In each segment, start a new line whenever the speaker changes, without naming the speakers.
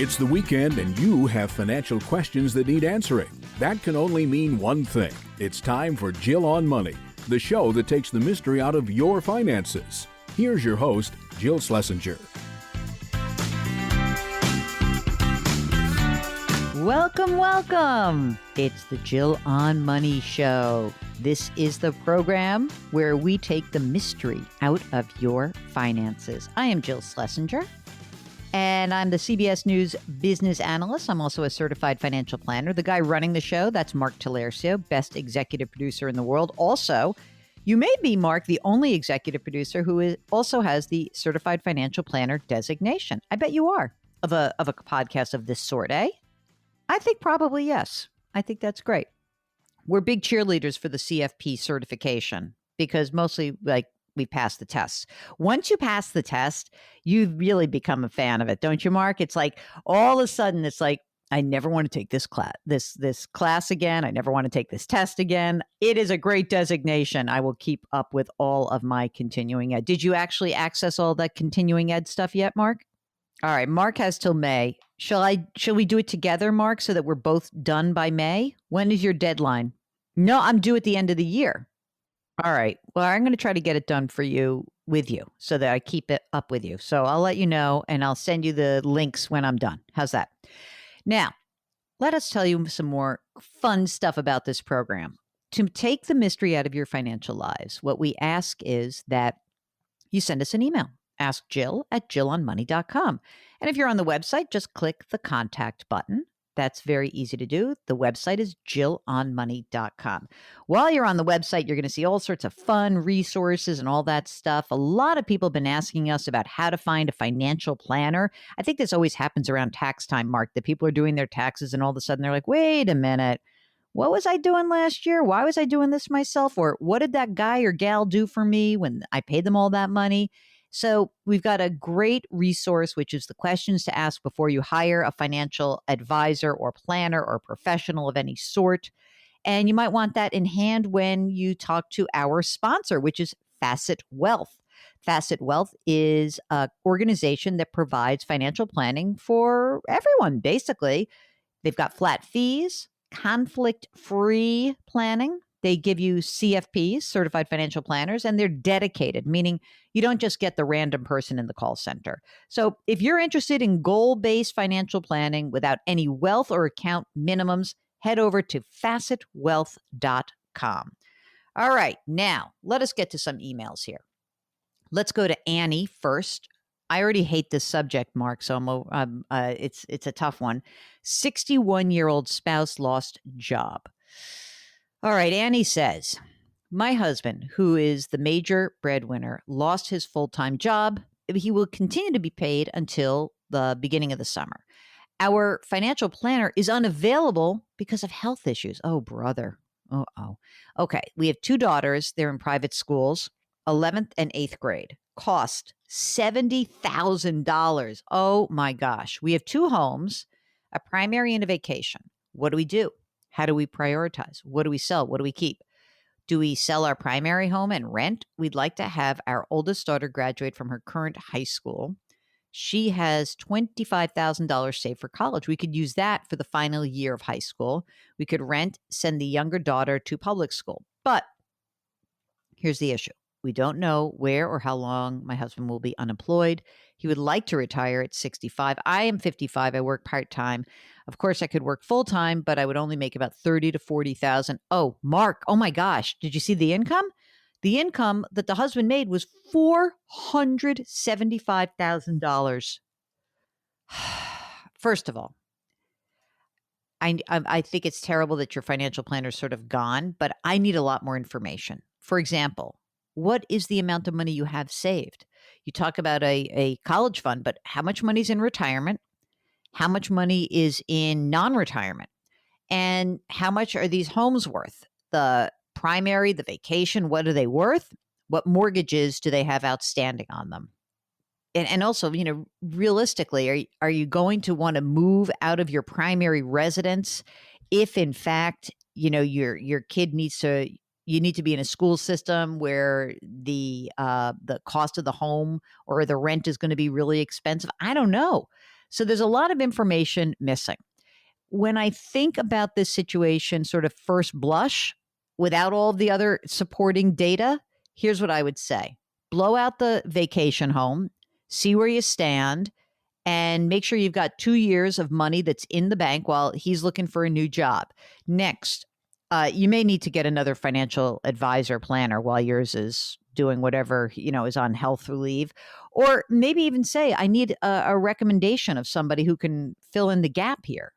It's the weekend and you have financial questions that need answering. That can only mean one thing. It's time for Jill on Money, the show that takes the mystery out of your finances. Here's your host, Jill Schlesinger.
Welcome, welcome. It's the Jill on Money show. This is the program where we take the mystery out of your finances. I am Jill Schlesinger, and I'm the CBS News business analyst. I'm also a certified financial planner. The guy running the show, that's Mark Talercio, best executive producer in the world. Also, you may be, Mark, the only executive producer who also has the certified financial planner designation. I bet you are of a podcast of this sort, eh? I think probably yes. I think that's great. We're big cheerleaders for the CFP certification because mostly we pass the tests. Once you pass the test, you really become a fan of it, don't you, Mark? It's like all of a sudden it's like, I never want to take this class again. I never want to take this test again. It is a great designation. I will keep up with all of my continuing ed. Did you actually access all that continuing ed stuff yet, Mark? All right, Mark has till May. Shall we do it together, Mark, so that we're both done by May? When is your deadline? No, I'm due at the end of the year. All right. Well, I'm going to try to get it done for you with you so that I keep it up with you. So I'll let you know and I'll send you the links when I'm done. How's that? Now, let us tell you some more fun stuff about this program. To take the mystery out of your financial lives, what we ask is that you send us an email. Ask Jill at jillonmoney.com. And if you're on the website, just click the contact button. That's very easy to do. The website is jillonmoney.com. While you're on the website, you're going to see all sorts of fun resources and all that stuff. A lot of people have been asking us about how to find a financial planner. I think this always happens around tax time, Mark, that people are doing their taxes and all of a sudden they're like, wait a minute. What was I doing last year? Why was I doing this myself? Or what did that guy or gal do for me when I paid them all that money? So we've got a great resource, which is the questions to ask before you hire a financial advisor or planner or professional of any sort. And you might want that in hand when you talk to our sponsor, which is Facet Wealth. Facet Wealth is an organization that provides financial planning for everyone, basically. They've got flat fees, conflict-free planning. They give you CFPs, certified financial planners, and they're dedicated, meaning you don't just get the random person in the call center. So if you're interested in goal-based financial planning without any wealth or account minimums, head over to facetwealth.com. All right, now let us get to some emails here. Let's go to Annie first. I already hate this subject, Mark, so it's a tough one. 61-year-old spouse lost job. All right, Annie says, my husband, who is the major breadwinner, lost his full-time job. He will continue to be paid until the beginning of the summer. Our financial planner is unavailable because of health issues. Oh, brother. Uh-oh. Okay, we have two daughters. They're in private schools, 11th and 8th grade. Cost $70,000. Oh, my gosh. We have two homes, a primary and a vacation. What do we do? How do we prioritize? What do we sell? What do we keep? Do we sell our primary home and rent? We'd like to have our oldest daughter graduate from her current high school. She has $25,000 saved for college. We could use that for the final year of high school. We could rent, send the younger daughter to public school. But here's the issue. We don't know where or how long my husband will be unemployed. He would like to retire at 65. I am 55. I work part-time. Of course, I could work full-time, but I would only make about $30,000 to $40,000. Oh, Mark, oh my gosh. Did you see the income? The income that the husband made was $475,000. First of all, I think it's terrible that your financial planner is sort of gone, but I need a lot more information. For example, what is the amount of money you have saved? You talk about a college fund, but how much money is in retirement? How much money is in non-retirement? And how much are these homes worth? The primary, the vacation, what are they worth? What mortgages do they have outstanding on them? And also, realistically, are you going to want to move out of your primary residence if, in fact, your kid you need to be in a school system where the cost of the home or the rent is going to be really expensive? I don't know. So there's a lot of information missing. When I think about this situation, sort of first blush, without all the other supporting data, here's what I would say. Blow out the vacation home, see where you stand, and make sure you've got 2 years of money that's in the bank while he's looking for a new job. Next, you may need to get another financial advisor planner while yours is doing whatever, is on health leave. Or maybe even say, I need a recommendation of somebody who can fill in the gap here.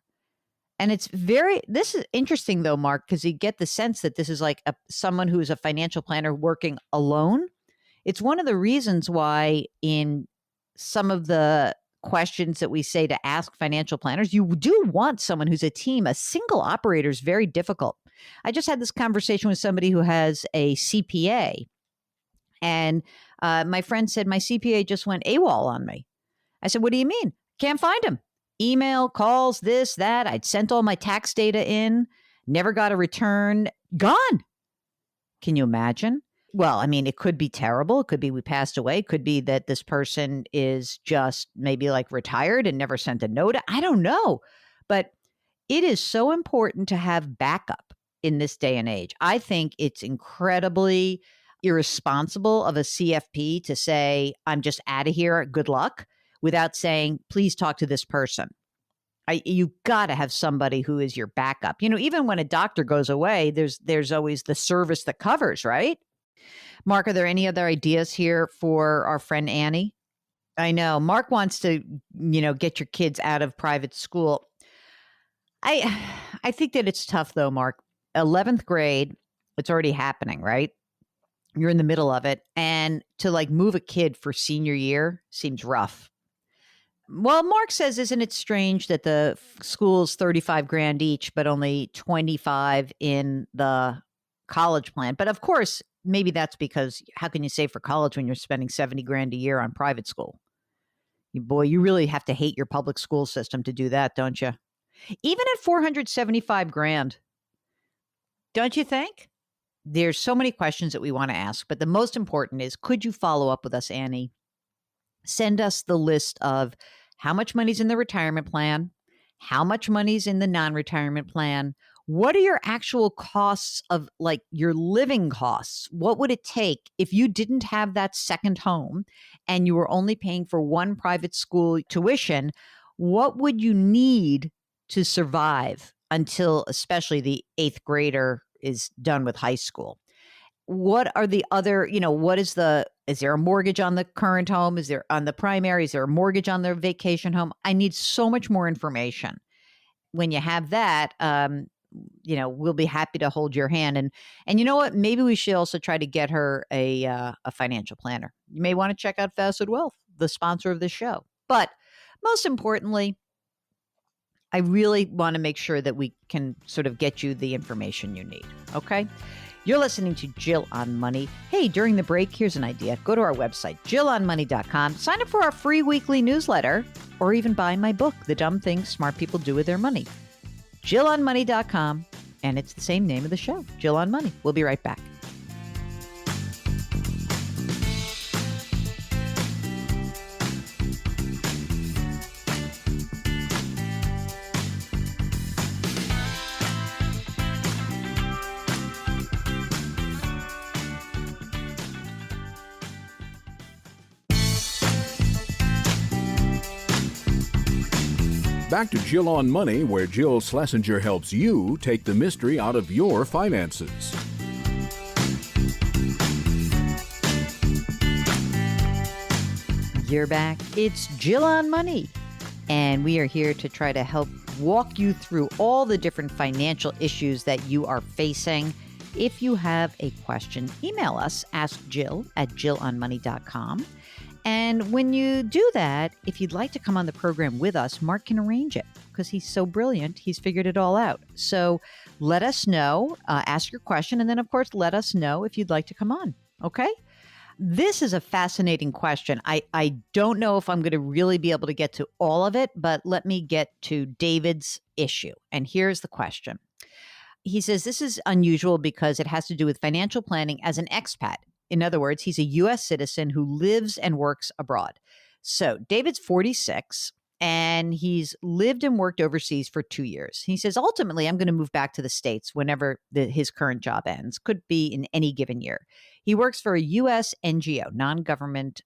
And this is interesting though, Mark, because you get the sense that this is like someone who is a financial planner working alone. It's one of the reasons why in some of the questions that we say to ask financial planners, you do want someone who's a team. A single operator is very difficult. I just had this conversation with somebody who has a CPA, and my friend said, my CPA just went AWOL on me. I said, what do you mean? Can't find him. Email, calls, this, that. I'd sent all my tax data in, never got a return, gone. Can you imagine? Well, I mean, it could be terrible. It could be we passed away. It could be that this person is just maybe like retired and never sent a note. I don't know. But it is so important to have backup in this day and age. I think it's incredibly irresponsible of a CFP to say, I'm just out of here, good luck, without saying, please talk to this person. You got to have somebody who is your backup. Even when a doctor goes away, there's always the service that covers, right? Mark, are there any other ideas here for our friend Annie? I know Mark wants to, get your kids out of private school. I think that it's tough though, Mark. 11th grade, it's already happening, right? You're in the middle of it. And to move a kid for senior year seems rough. Well, Mark says, isn't it strange that the school's $35,000 each, but only 25 in the college plan? But of course, maybe that's because how can you save for college when you're spending $70,000 a year on private school? You really have to hate your public school system to do that, don't you? Even at $475,000, don't you think? There's so many questions that we want to ask, but the most important is, could you follow up with us, Annie? Send us the list of how much money's in the retirement plan, how much money's in the non-retirement plan, what are your actual costs of your living costs? What would it take if you didn't have that second home and you were only paying for one private school tuition? What would you need to survive until especially the 8th grader is done with high school? What are the other, is there a mortgage on the current home? Is there on the primary? Is there a mortgage on their vacation home? I need so much more information. When you have that, we'll be happy to hold your hand. And you know what? Maybe we should also try to get her a financial planner. You may want to check out Facet Wealth, the sponsor of this show. But most importantly, I really want to make sure that we can sort of get you the information you need. Okay? You're listening to Jill on Money. Hey, during the break, here's an idea. Go to our website, jillonmoney.com. Sign up for our free weekly newsletter, or even buy my book, The Dumb Things Smart People Do With Their Money. jillonmoney.com, and it's the same name of the show, Jill on Money. We'll be right back.
Back to Jill on Money, where Jill Schlesinger helps you take the mystery out of your finances.
You're back. It's Jill on Money, and we are here to try to help walk you through all the different financial issues that you are facing. If you have a question, email us, askjill@jillonmoney.com. And when you do that, if you'd like to come on the program with us, Mark can arrange it because he's so brilliant. He's figured it all out. So let us know, ask your question, and then, of course, let us know if you'd like to come on. Okay? This is a fascinating question. I don't know if I'm going to really be able to get to all of it, but let me get to David's issue. And here's the question. He says, this is unusual because it has to do with financial planning as an expat. In other words, he's a U.S. citizen who lives and works abroad. So David's 46, and he's lived and worked overseas for 2 years. He says, ultimately, I'm going to move back to the States whenever his current job ends. Could be in any given year. He works for a U.S. NGO, non-government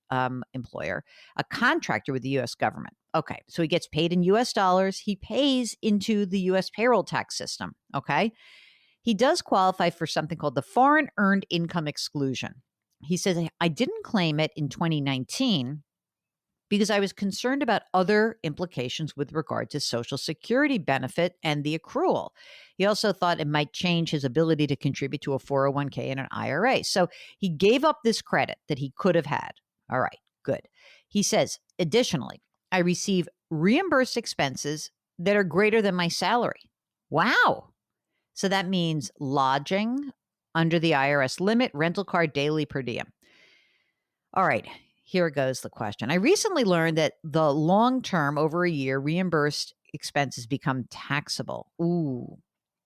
employer, a contractor with the U.S. government. Okay, so he gets paid in U.S. dollars. He pays into the U.S. payroll tax system. Okay. He does qualify for something called the foreign earned income exclusion. He says, I didn't claim it in 2019 because I was concerned about other implications with regard to Social Security benefit and the accrual. He also thought it might change his ability to contribute to a 401k and an IRA. So he gave up this credit that he could have had. All right, good. He says, additionally, I receive reimbursed expenses that are greater than my salary. Wow. So that means lodging under the IRS limit, rental car, daily per diem. All right, here goes the question. I recently learned that the long-term, over a year, reimbursed expenses become taxable. Ooh.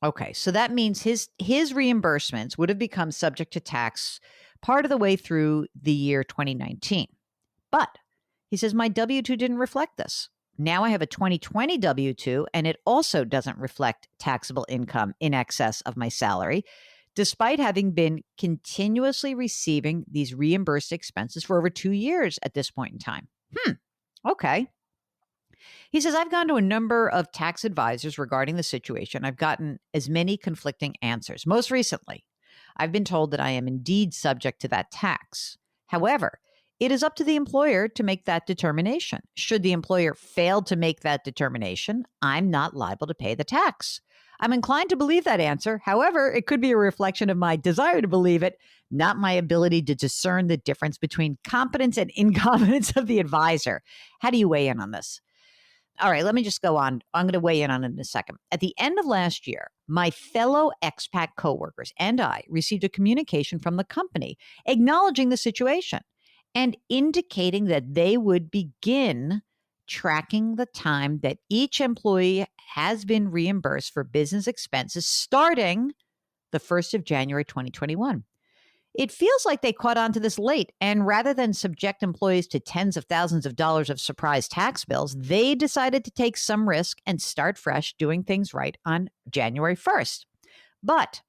Okay, so that means his reimbursements would have become subject to tax part of the way through the year 2019. But he says, my W-2 didn't reflect this. Now I have a 2020 W-2, and it also doesn't reflect taxable income in excess of my salary, despite having been continuously receiving these reimbursed expenses for over 2 years at this point in time. Okay. He says, I've gone to a number of tax advisors regarding the situation. I've gotten as many conflicting answers. Most recently, I've been told that I am indeed subject to that tax. However, it is up to the employer to make that determination. Should the employer fail to make that determination, I'm not liable to pay the tax. I'm inclined to believe that answer. However, it could be a reflection of my desire to believe it, not my ability to discern the difference between competence and incompetence of the advisor. How do you weigh in on this? All right, let me just go on. I'm going to weigh in on it in a second. At the end of last year, my fellow expat coworkers and I received a communication from the company acknowledging the situation and indicating that they would begin tracking the time that each employee has been reimbursed for business expenses starting the 1st of January 2021. It feels like they caught on to this late, and rather than subject employees to tens of thousands of dollars of surprise tax bills, they decided to take some risk and start fresh, doing things right on January 1st. But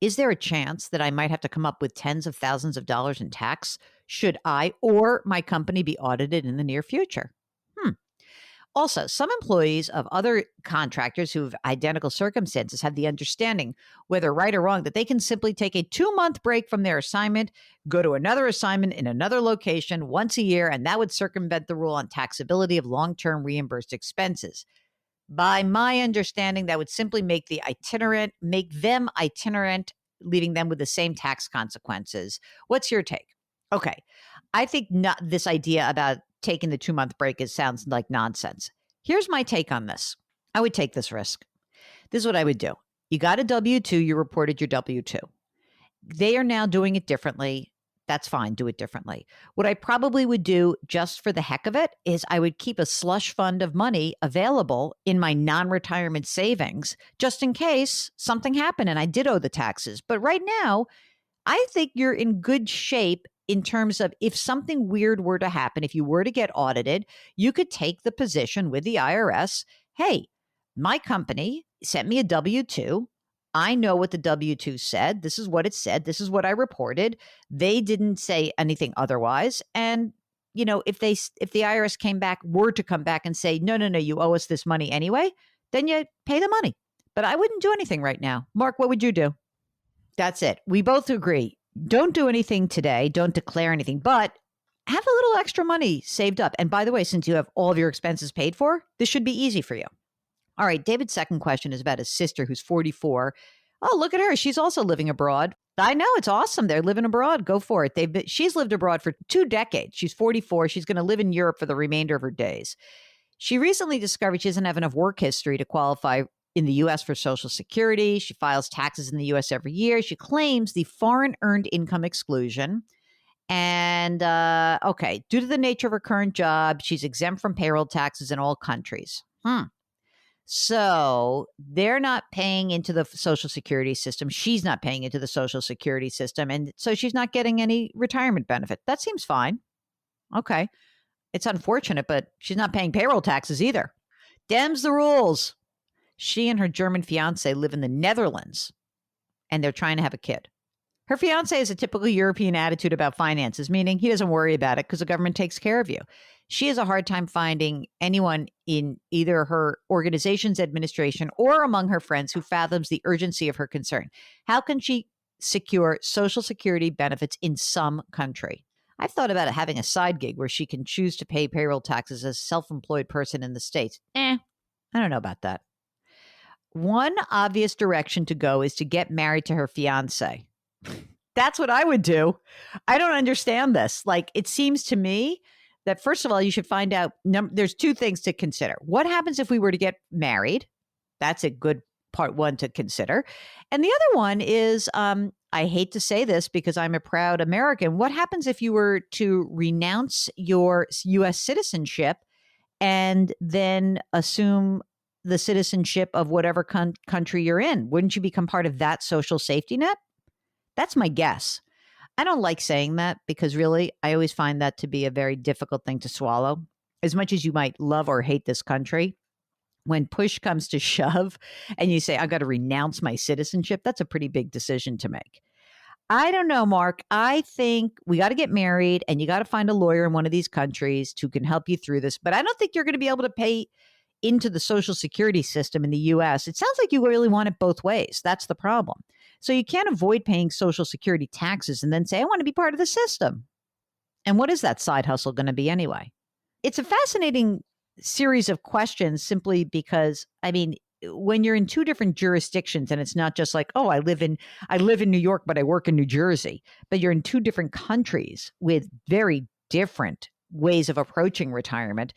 is there a chance that I might have to come up with tens of thousands of dollars in tax should I or my company be audited in the near future? Also, some employees of other contractors who have identical circumstances have the understanding, whether right or wrong, that they can simply take a 2-month break from their assignment, go to another assignment in another location once a year, and that would circumvent the rule on taxability of long-term reimbursed expenses. By my understanding, that would simply make them itinerant, leaving them with the same tax consequences. What's your take? Okay. I think this idea about taking the 2-month break sounds like nonsense. Here's my take on this. I would take this risk. This is what I would do. You got a W-2, you reported your W-2. They are now doing it differently. That's fine. Do it differently. What I probably would do just for the heck of it is I would keep a slush fund of money available in my non-retirement savings just in case something happened and I did owe the taxes. But right now, I think you're in good shape in terms of if something weird were to happen, if you were to get audited, you could take the position with the IRS. Hey, my company sent me a W-2. I know what the W-2 said. This is what it said. This is what I reported. They didn't say anything otherwise. And, if the IRS were to come back and say, no, you owe us this money anyway, then you pay the money. But I wouldn't do anything right now. Mark, what would you do? That's it. We both agree. Don't do anything today. Don't declare anything, but have a little extra money saved up. And by the way, since you have all of your expenses paid for, this should be easy for you. All right. David's second question is about his sister who's 44. Oh, look at her. She's also living abroad. I know. It's awesome. They're living abroad. Go for it. She's lived abroad for 2 decades. She's 44. She's going to live in Europe for the remainder of her days. She recently discovered she doesn't have enough work history to qualify in the U.S. for Social Security. She files taxes in the U.S. every year. She claims the foreign earned income exclusion. And, due to the nature of her current job, she's exempt from payroll taxes in all countries. So they're not paying into the Social Security system. She's not paying into the Social Security system. And so she's not getting any retirement benefit. That seems fine. Okay. It's unfortunate, but she's not paying payroll taxes either. Dem's the rules. She and her German fiance live in the Netherlands, and they're trying to have a kid. Her fiance has a typical European attitude about finances, meaning he doesn't worry about it because the government takes care of you. She has a hard time finding anyone in either her organization's administration or among her friends who fathoms the urgency of her concern. How can she secure Social Security benefits in some country? I've thought about having a side gig where she can choose to pay payroll taxes as a self-employed person in the States. I don't know about that. One obvious direction to go is to get married to her fiance. That's what I would do. I don't understand this. Like, it seems to me that, first of all, you should find out, there's two things to consider. What happens if we were to get married? That's a good part one to consider. And the other one is, I hate to say this because I'm a proud American. What happens if you were to renounce your U.S. citizenship and then assume the citizenship of whatever country you're in? Wouldn't you become part of that social safety net? That's my guess. I don't like saying that because really, I always find that to be a very difficult thing to swallow. As much as you might love or hate this country, when push comes to shove and you say, I've got to renounce my citizenship, that's a pretty big decision to make. I don't know, Mark. I think we got to get married and you got to find a lawyer in one of these countries who can help you through this. But I don't think you're going to be able to pay into the Social Security system in the U.S. It sounds like you really want it both ways. That's the problem. So you can't avoid paying Social Security taxes and then say, I want to be part of the system. And what is that side hustle going to be anyway? It's a fascinating series of questions simply because, I mean, when you're in two different jurisdictions and it's not just like, oh, I live in New York, but I work in New Jersey, but you're in two different countries with very different ways of approaching retirement,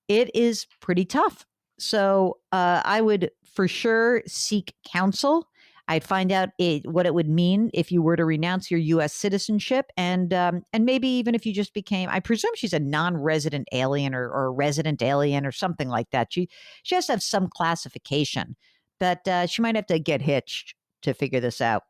it is pretty tough. So I would for sure seek counsel. I'd find out what it would mean if you were to renounce your U.S. citizenship, and maybe even if you just became, I presume she's a non-resident alien or a resident alien or something like that. She has to have some classification, but she might have to get hitched to figure this out.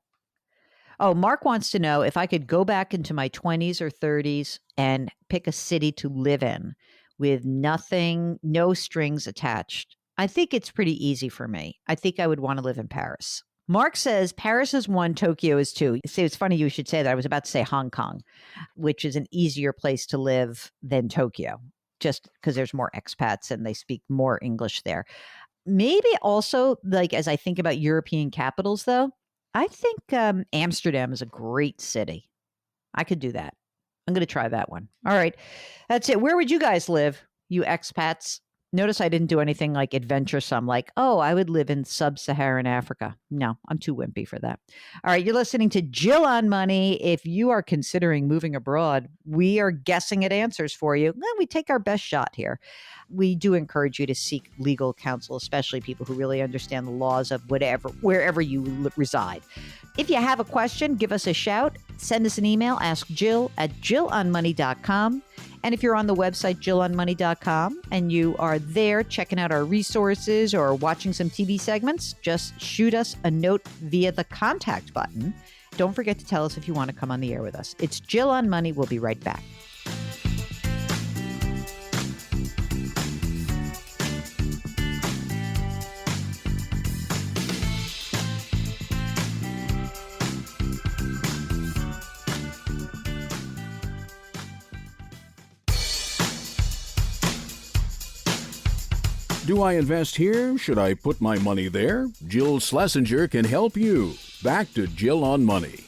Oh, Mark wants to know if I could go back into my 20s or 30s and pick a city to live in with nothing, no strings attached. I think it's pretty easy for me. I think I would want to live in Paris. Mark says Paris is 1, Tokyo is 2. See, it's funny you should say that. I was about to say Hong Kong, which is an easier place to live than Tokyo, just because there's more expats and they speak more English there. Maybe also, like, as I think about European capitals, though, I think Amsterdam is a great city. I could do that. I'm going to try that one. All right. That's it. Where would you guys live, you expats? Notice I didn't do anything like adventuresome, like, oh, I would live in sub-Saharan Africa. No, I'm too wimpy for that. All right, you're listening to Jill on Money. If you are considering moving abroad, we are guessing at answers for you. Well, we take our best shot here. We do encourage you to seek legal counsel, especially people who really understand the laws of wherever you reside. If you have a question, give us a shout. Send us an email, ask Jill at jillonmoney.com. And if you're on the website, jillonmoney.com, and you are there checking out our resources or watching some TV segments, just shoot us a note via the contact button. Don't forget to tell us if you want to come on the air with us. It's Jill on Money. We'll be right back.
Do I invest here? Should I put my money there? Jill Schlesinger can help you. Back to Jill on Money.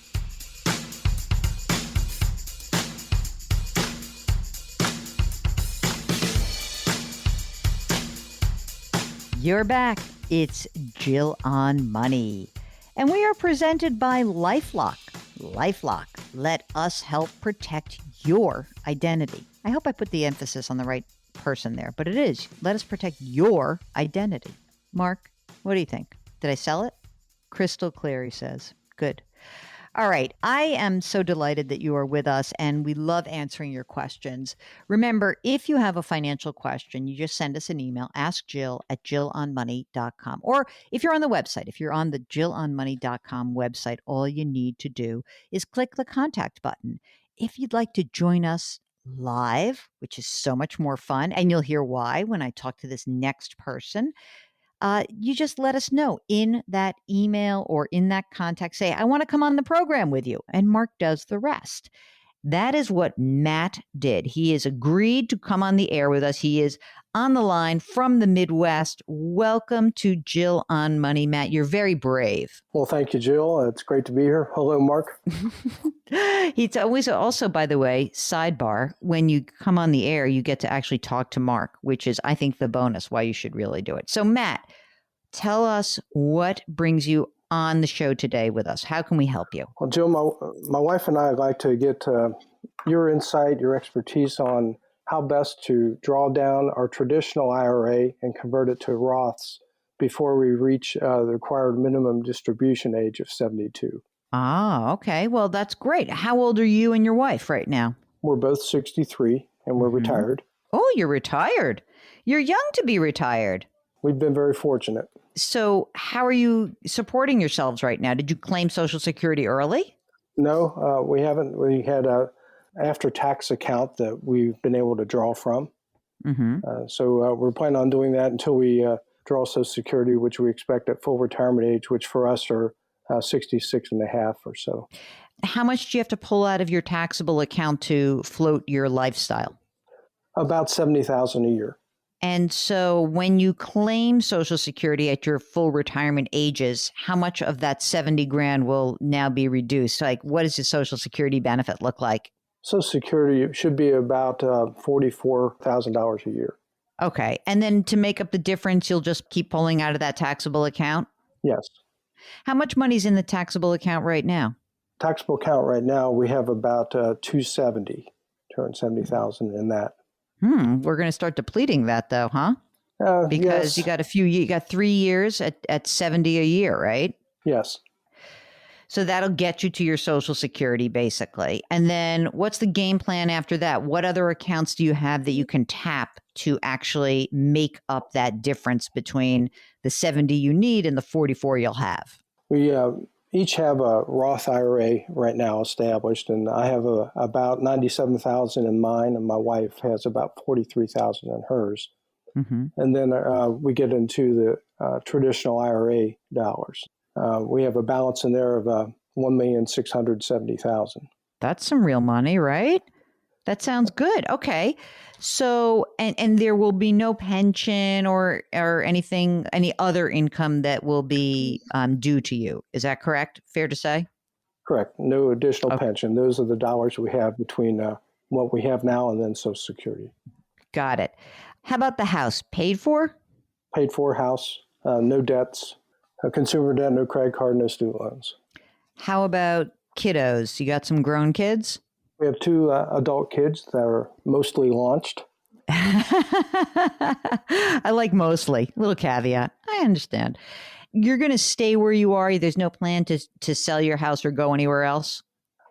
You're back. It's Jill on Money. And we are presented by LifeLock. LifeLock. Let us help protect your identity. I hope I put the emphasis on the right person there, but it is. Let us protect your identity. Mark, what do you think? Did I sell it? Crystal clear, he says. Good. All right. I am so delighted that you are with us, and we love answering your questions. Remember, if you have a financial question, you just send us an email, askjill@jillonmoney.com. Or if you're on the website, if you're on the jillonmoney.com website, all you need to do is click the contact button. If you'd like to join us live, which is so much more fun. And you'll hear why when I talk to this next person. You just let us know in that email or in that contact. Say, I want to come on the program with you. And Mark does the rest. That is what Matt did. He has agreed to come on the air with us. He is on the line from the Midwest. Welcome to Jill on Money, Matt. You're very brave.
Well, thank you, Jill. It's great to be here. Hello, Mark.
It's always also, by the way, sidebar, when you come on the air, you get to actually talk to Mark, which is, I think, the bonus why you should really do it. So, Matt, tell us what brings you on the show today with us. How can we help you?
Well, Jill, my wife and I would like to get your insight, your expertise on how best to draw down our traditional IRA and convert it to Roths before we reach the required minimum distribution age of 72.
Ah, okay. Well, that's great. How old are you and your wife right now?
We're both 63 and we're retired.
Oh, you're retired. You're young to be retired.
We've been very fortunate.
So how are you supporting yourselves right now? Did you claim Social Security early?
No, we haven't. We had a after-tax account that we've been able to draw from. So we're planning on doing that until we draw Social Security, which we expect at full retirement age, which for us are 66 and a half or so.
How much do you have to pull out of your taxable account to float your lifestyle?
About $70,000 a year.
And so when you claim Social Security at your full retirement ages, how much of that 70 grand will now be reduced? Like, what does the Social Security benefit look like?
Social Security should be about $44,000 a year.
Okay. And then to make up the difference, you'll just keep pulling out of that taxable account?
Yes.
How much money's in the taxable account right now?
Taxable account right now, we have about 270,000 in that.
We're going to start depleting that though, huh? Because
yes.
you got 3 years at 70 a year, right?
Yes.
So that'll get you to your Social Security basically. And then what's the game plan after that? What other accounts do you have that you can tap to actually make up that difference between the 70 you need and the 44 you'll have?
We each have a Roth IRA right now established, and I have about 97,000 in mine, and my wife has about 43,000 in hers. And then we get into the traditional IRA dollars. We have a balance in there of $1,670,000.
That's some real money, right? That sounds good. Okay. So, and there will be no pension or anything, any other income that will be due to you. Is that correct? Fair to say?
Correct. No additional pension. Those are the dollars we have between what we have now and then Social Security.
Got it. How about the house? Paid for?
Paid for house, no debts, consumer debt, no credit card, no student loans.
How about kiddos? You got some grown kids?
We have 2 adult kids that are mostly launched.
I like mostly. Little caveat. I understand. You're going to stay where you are. There's no plan to sell your house or go anywhere else?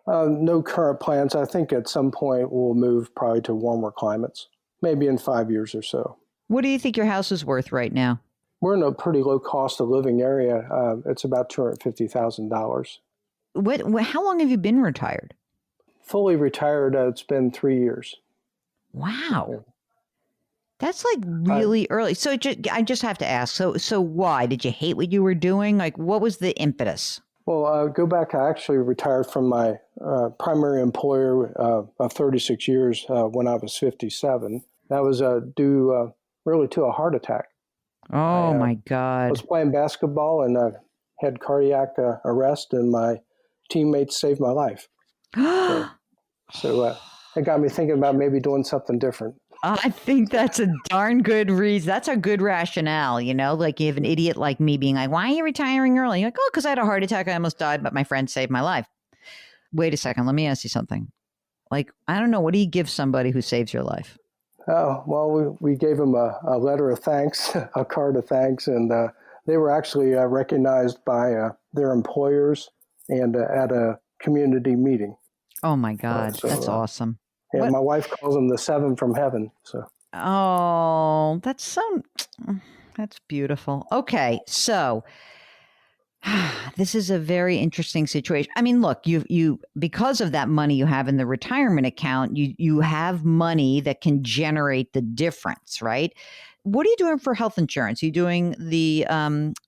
No current plans. I think at some point we'll move probably to warmer climates, maybe in 5 years or so.
What do you think your house is worth right now?
We're in a pretty low cost of living area. It's about $250,000.
How long have you been retired?
Fully retired, it's been 3 years.
Wow. That's like really early. So I just have to ask, so why? Did you hate what you were doing? Like, what was the impetus?
Well, go back, I actually retired from my primary employer of 36 years when I was 57. That was due really to a heart attack.
Oh, my God.
I was playing basketball and had cardiac arrest, and my teammates saved my life. So it got me thinking about maybe doing something different.
I think that's a darn good reason. That's a good rationale, like you have an idiot like me being like, why are you retiring early? You're like, oh, because I had a heart attack. I almost died, but my friend saved my life. Wait a second. Let me ask you something. Like, I don't know. What do you give somebody who saves your life?
Oh, well, we gave them a letter of thanks, a card of thanks, and they were actually recognized by their employers and at a community meeting.
Oh, my God. That's awesome.
Yeah, my wife calls them the 7 from heaven. So.
Oh, that's beautiful. Okay, so This is a very interesting situation. I mean, look, you because of that money you have in the retirement account, you have money that can generate the difference, right? What are you doing for health insurance? Are you doing the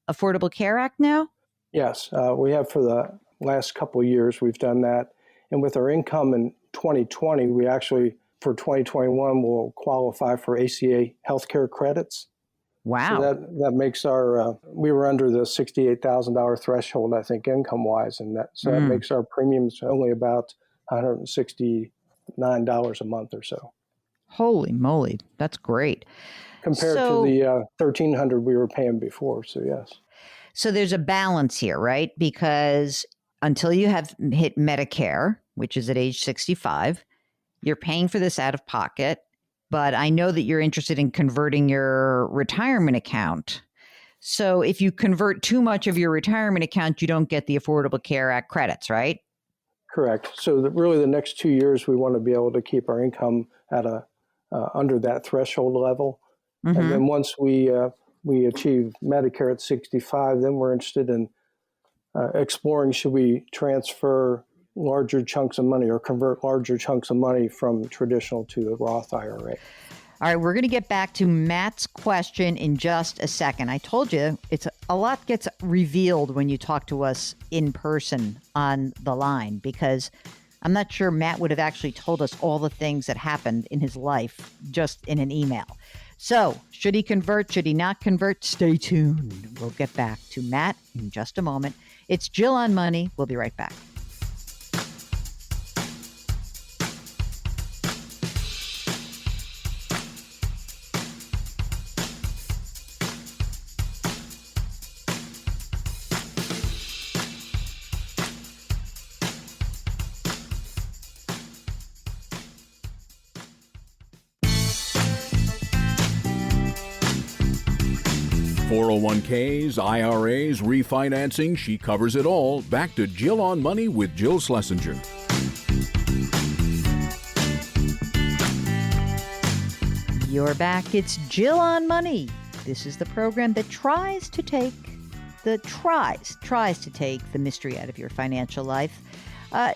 Affordable Care Act now?
Yes, we have for the last couple of years, we've done that. And with our income in 2020, we actually, for 2021, will qualify for ACA healthcare credits.
Wow.
So that makes our, we were under the $68,000 threshold, I think, income-wise. And that makes our premiums only about $169 a month or so.
Holy moly. That's great.
Compared to the $1,300 we were paying before. So, yes.
So there's a balance here, right? Because until you have hit Medicare, which is at age 65, you're paying for this out of pocket. But I know that you're interested in converting your retirement account. So if you convert too much of your retirement account, you don't get the Affordable Care Act credits, right?
Correct. So really the next 2 years, we want to be able to keep our income at under that threshold level. Mm-hmm. And then once we achieve Medicare at 65, then we're interested in exploring, should we transfer larger chunks of money or convert larger chunks of money from traditional to a Roth IRA.
All right, we're going to get back to Matt's question in just a second. I told you it's a lot gets revealed when you talk to us in person on the line, because I'm not sure Matt would have actually told us all the things that happened in his life just in an email. So should he convert? Should he not convert? Stay tuned. We'll get back to Matt in just a moment. It's Jill on Money. We'll be right back.
.401ks, IRAs, refinancing, she covers it all. Back to Jill on Money with Jill Schlesinger.
You're back. It's Jill on Money. This is the program that tries to take the mystery out of your financial life.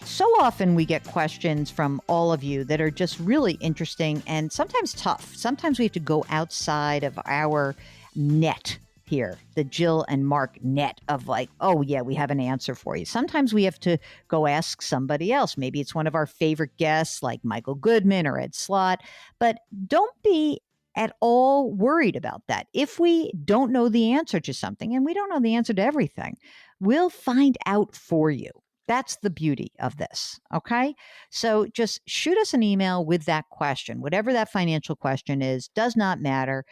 So often we get questions from all of you that are just really interesting and sometimes tough. Sometimes we have to go outside of our net here, the Jill and Mark net of like, oh yeah, we have an answer for you. Sometimes we have to go ask somebody else. Maybe it's one of our favorite guests like Michael Goodman or Ed Slott, but don't be at all worried about that. If we don't know the answer to something, and we don't know the answer to everything, we'll find out for you. That's the beauty of this, okay? So just shoot us an email with that question. Whatever that financial question is, does not matter.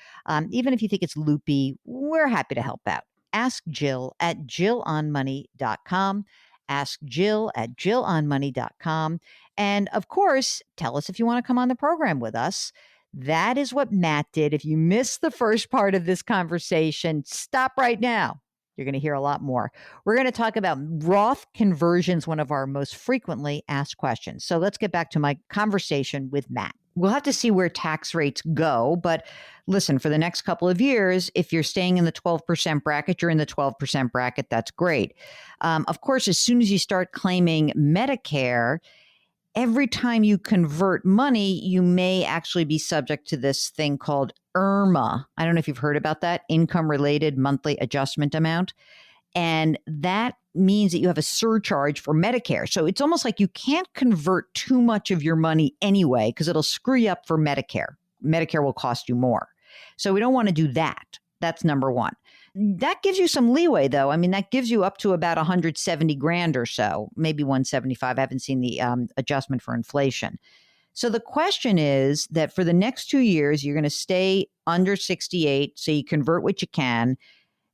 Even if you think it's loopy, we're happy to help out. Ask Jill at jillonmoney.com. Ask Jill at jillonmoney.com. And of course, tell us if you want to come on the program with us. That is what Matt did. If you missed the first part of this conversation, stop right now. You're going to hear a lot more. We're going to talk about Roth conversions, one of our most frequently asked questions. So let's get back to my conversation with Matt. We'll have to see where tax rates go. But listen, for the next couple of years, if you're staying in the 12% bracket, you're in the 12% bracket. That's great. Of course, as soon as you start claiming Medicare, every time you convert money, you may actually be subject to this thing called IRMA. I don't know if you've heard about that, income-related monthly adjustment amount. And that means that you have a surcharge for Medicare. So it's almost like you can't convert too much of your money anyway, because it'll screw you up for Medicare. Medicare will cost you more. So we don't want to do that. That's number one. That gives you some leeway, though. I mean, that gives you up to about 170 grand or so, maybe 175. I haven't seen the adjustment for inflation. So the question is that for the next 2 years, you're going to stay under 68, so you convert what you can.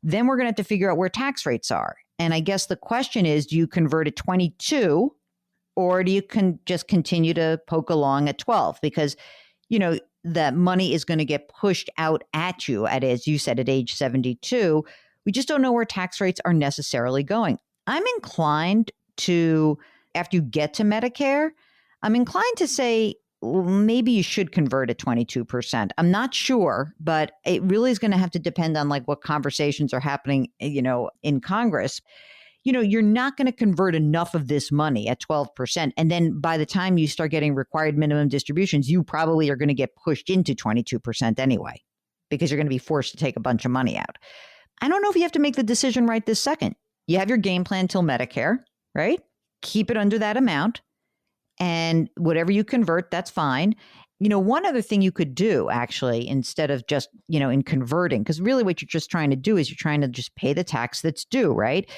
Then we're going to have to figure out where tax rates are. And I guess the question is, do you convert at 22 or do you just continue to poke along at 12? Because, you know, the money is going to get pushed out at you at, as you said, at age 72. We just don't know where tax rates are necessarily going. I'm inclined to, after you get to Medicare, I'm inclined to say, maybe you should convert at 22%. I'm not sure, but it really is going to have to depend on like what conversations are happening, in Congress. You're not going to convert enough of this money at 12%. And then by the time you start getting required minimum distributions, you probably are going to get pushed into 22% anyway, because you're going to be forced to take a bunch of money out. I don't know if you have to make the decision right this second. You have your game plan till Medicare, right? Keep it under that amount. And whatever you convert, that's fine. One other thing you could do, actually, instead of just, in converting, because really what you're just trying to do is you're trying to just pay the tax that's due, right?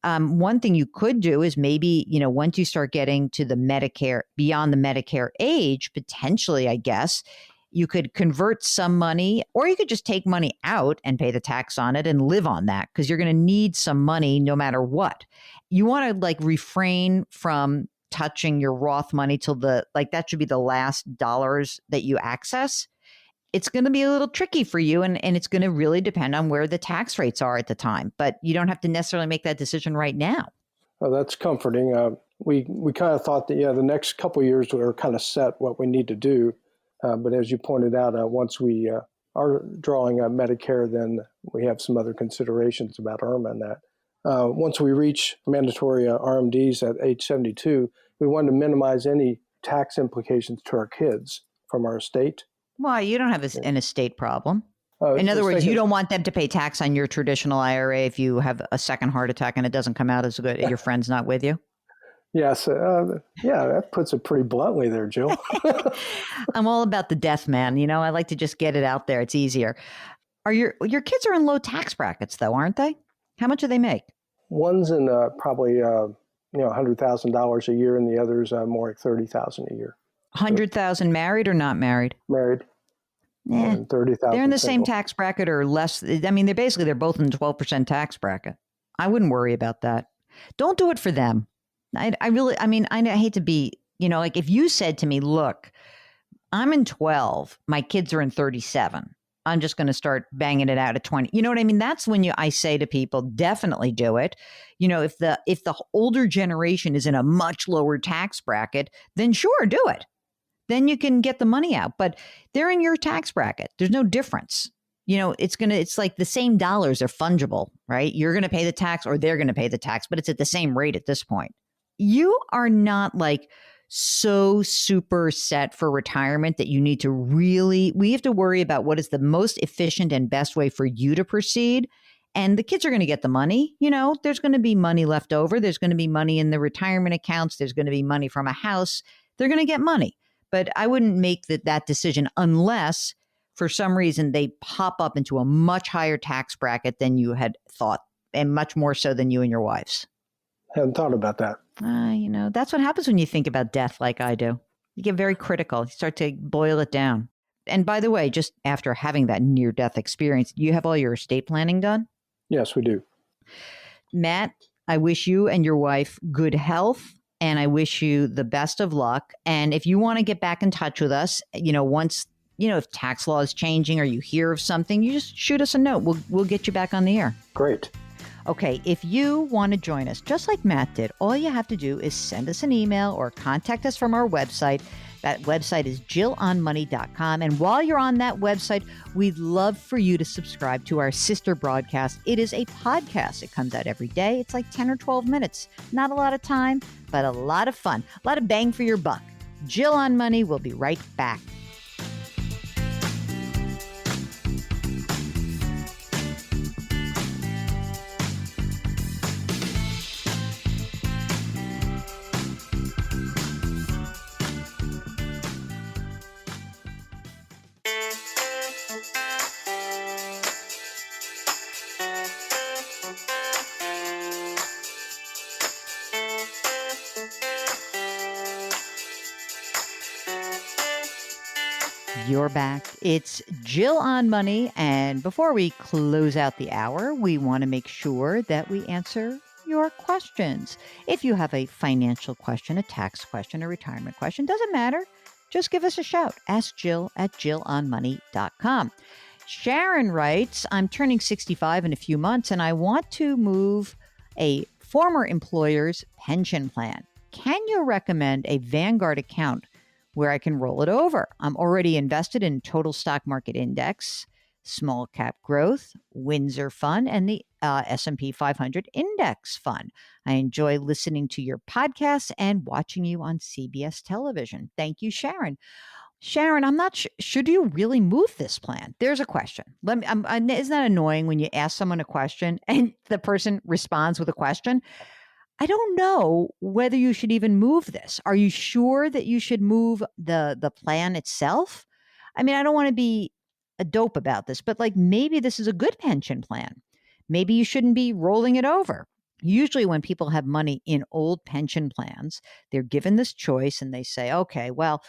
One thing you could do is maybe, once you start getting to the Medicare, beyond the Medicare age, potentially, I guess, you could convert some money, or you could just take money out and pay the tax on it and live on that, because you're going to need some money no matter what. You want to refrain from touching your Roth money till that should be the last dollars that you access. It's going to be a little tricky for you, and it's going to really depend on where the tax rates are at the time. But you don't have to necessarily make that decision right now.
Oh, that's comforting. We kind of thought that, the next couple of years we're kind of set what we need to do. But as you pointed out, once we are drawing Medicare, then we have some other considerations about IRMA and that. Once we reach mandatory RMDs at age 72, we want to minimize any tax implications to our kids from our estate.
Why? You don't have an estate problem. In other words, you don't want them to pay tax on your traditional IRA if you have a second heart attack and it doesn't come out as good. Your friend's not with you?
Yes. That puts it pretty bluntly there, Jill.
I'm all about the death, man. I like to just get it out there. It's easier. Are your kids are in low tax brackets, though, aren't they? How much do they make? One's in
probably $100,000 a year, and the other's more like $30,000 a year.
100,000 married or not married?
Married.
Yeah.
And 30,000.
They're in the
single.
same tax bracket or less. I mean, they're both in the 12% tax bracket. I wouldn't worry about that. Don't do it for them. I hate to be, if you said to me, look, I'm in 12, my kids are in 37. I'm just going to start banging it out at 20. You know what I mean? That's when I say to people, definitely do it. If the older generation is in a much lower tax bracket, then sure, do it. Then you can get the money out. But they're in your tax bracket. There's no difference. It's like the same dollars are fungible, right? You're going to pay the tax or they're going to pay the tax, but it's at the same rate at this point. You are not so super set for retirement that you need to we have to worry about what is the most efficient and best way for you to proceed. And the kids are going to get the money. There's going to be money left over. There's going to be money in the retirement accounts. There's going to be money from a house. They're going to get money. But I wouldn't make that decision unless for some reason they pop up into a much higher tax bracket than you had thought, and much more so than you and your wives.
Hadn't thought about that.
That's what happens when you think about death like I do. You get very critical. You start to boil it down. And by the way, just after having that near-death experience, you have all your estate planning done?
Yes, we do.
Matt, I wish you and your wife good health, and I wish you the best of luck. And if you want to get back in touch with us, once, if tax law is changing or you hear of something, you just shoot us a note. We'll get you back on the air.
Great.
Okay, if you want to join us, just like Matt did, all you have to do is send us an email or contact us from our website. That website is jillonmoney.com. And while you're on that website, we'd love for you to subscribe to our sister broadcast. It is a podcast. It comes out every day. It's like 10 or 12 minutes. Not a lot of time, but a lot of fun. A lot of bang for your buck. Jill on Money will be right back. You're back. It's Jill on Money. And before we close out the hour, we want to make sure that we answer your questions. If you have a financial question, a tax question, a retirement question, doesn't matter. Just give us a shout. Ask Jill at jillonmoney.com. Sharon writes, I'm turning 65 in a few months and I want to move a former employer's pension plan. Can you recommend a Vanguard account where I can roll it over. I'm already invested in total stock market index, small cap growth, Windsor Fund, and the S&P 500 Index Fund. I enjoy listening to your podcasts and watching you on CBS television. Thank you, Sharon. Sharon, I'm not sure. Should you really move this plan? There's a question. Isn't that annoying when you ask someone a question and the person responds with a question? I don't know whether you should even move this. Are you sure that you should move the plan itself? I mean, I don't want to be a dope about this, but like maybe this is a good pension plan. Maybe you shouldn't be rolling it over. Usually when people have money in old pension plans, they're given this choice and they say, okay, well,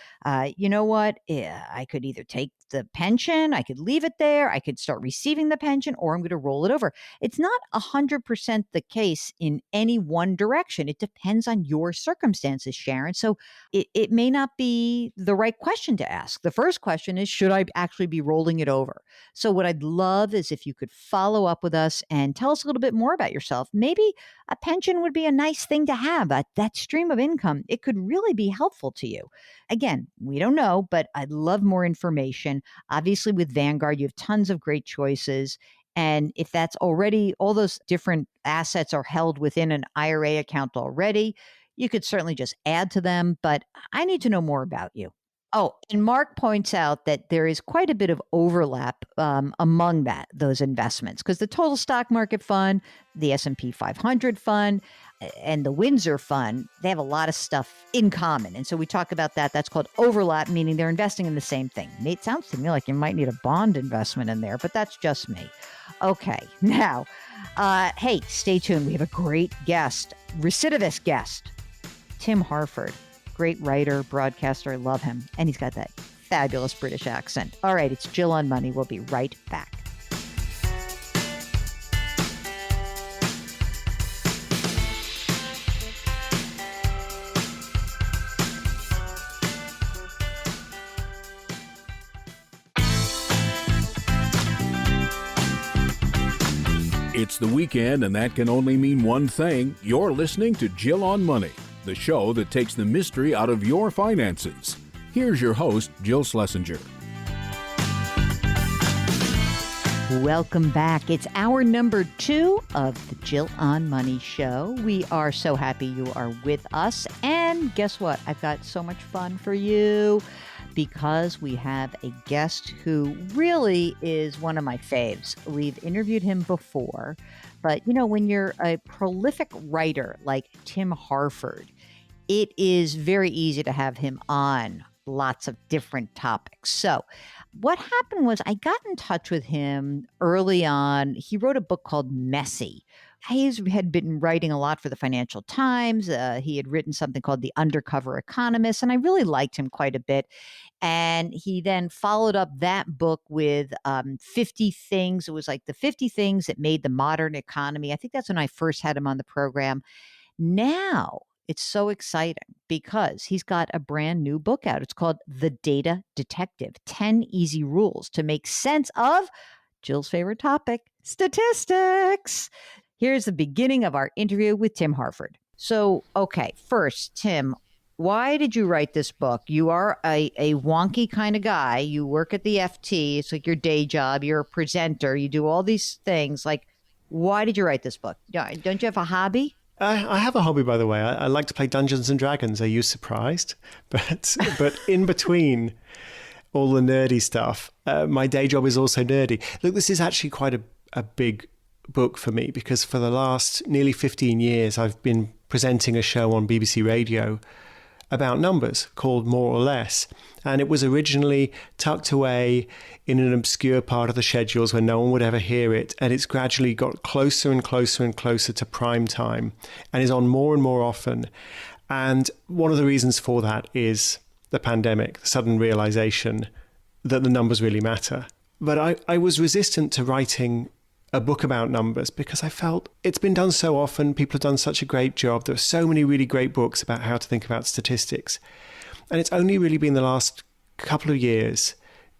you know what? I could either take the pension, I could leave it there, I could start receiving the pension, or I'm going to roll it over. It's not 100% the case in any one direction. It depends on your circumstances, Sharon. So it may not be the right question to ask. The first question is, should I actually be rolling it over? So what I'd love is if you could follow up with us and tell us a little bit more about yourself. Maybe a pension would be a nice thing to have, that stream of income. It could really be helpful to you. Again, we don't know, but I'd love more information. Obviously, with Vanguard, you have tons of great choices. And if that's already, all those different assets are held within an IRA account already, you could certainly just add to them. But I need to know more about you. Oh, and Mark points out that there is quite a bit of overlap among those investments, because the total stock market fund, the S&P 500 fund, and the Windsor Fund, they have a lot of stuff in common. And so we talk about that. That's called overlap, meaning they're investing in the same thing. It sounds to me like you might need a bond investment in there, but that's just me. Okay, now, hey, stay tuned. We have a great guest, recidivist guest, Tim Harford. Great writer, broadcaster. I love him. And he's got that fabulous British accent. All right, it's Jill on Money. We'll be right back.
It's the weekend, and that can only mean one thing. You're listening to Jill on Money, the show that takes the mystery out of your finances. Here's your host, Jill Schlesinger.
Welcome back. It's hour number 2 of the Jill on Money show. We are so happy you are with us. And guess what? I've got so much fun for you because we have a guest who really is one of my faves. We've interviewed him before. But, you know, when you're a prolific writer like Tim Harford, it is very easy to have him on lots of different topics. So what happened was I got in touch with him early on. He wrote a book called Messy. He had been writing a lot for the Financial Times. He had written something called The Undercover Economist, and I really liked him quite a bit. And he then followed up that book with 50 Things. It was like the 50 Things that made the modern economy. I think that's when I first had him on the program. Now it's so exciting because he's got a brand new book out. It's called The Data Detective, 10 Easy Rules to Make Sense of Jill's favorite topic, statistics. Here's the beginning of our interview with Tim Harford. So, okay, first, Tim, why did you write this book? You are a wonky kind of guy. You work at the FT. It's like your day job. You're a presenter. You do all these things. Like, why did you write this book? Don't you have a hobby?
I have a hobby, by the way. I like to play Dungeons and Dragons. Are you surprised? But in between all the nerdy stuff, my day job is also nerdy. Look, this is actually quite a big book for me because for the last nearly 15 years, I've been presenting a show on BBC Radio about numbers called More or Less. And it was originally tucked away in an obscure part of the schedules where no one would ever hear it. And it's gradually got closer and closer and closer to prime time and is on more and more often. And one of the reasons for that is the pandemic, the sudden realization that the numbers really matter. But I was resistant to writing a book about numbers because I felt it's been done so often. People have done such a great job. There are so many really great books about how to think about statistics. And it's only really been the last couple of years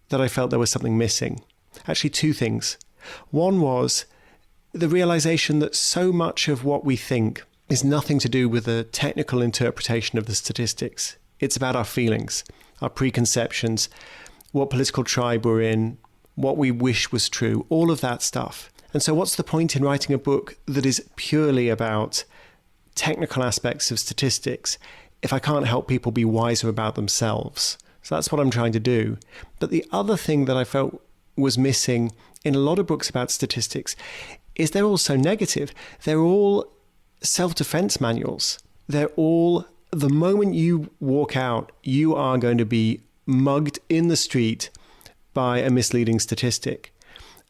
that I felt there was something missing. Actually, two things. One was the realization that so much of what we think is nothing to do with the technical interpretation of the statistics. It's about our feelings. our preconceptions, what political tribe we're in, what we wish was true, all of that stuff. And so what's the point in writing a book that is purely about technical aspects of statistics if I can't help people be wiser about themselves? So that's what I'm trying to do. But the other thing that I felt was missing in a lot of books about statistics is they're all so negative. They're all self-defense manuals. They're all, the moment you walk out, you are going to be mugged in the street by a misleading statistic.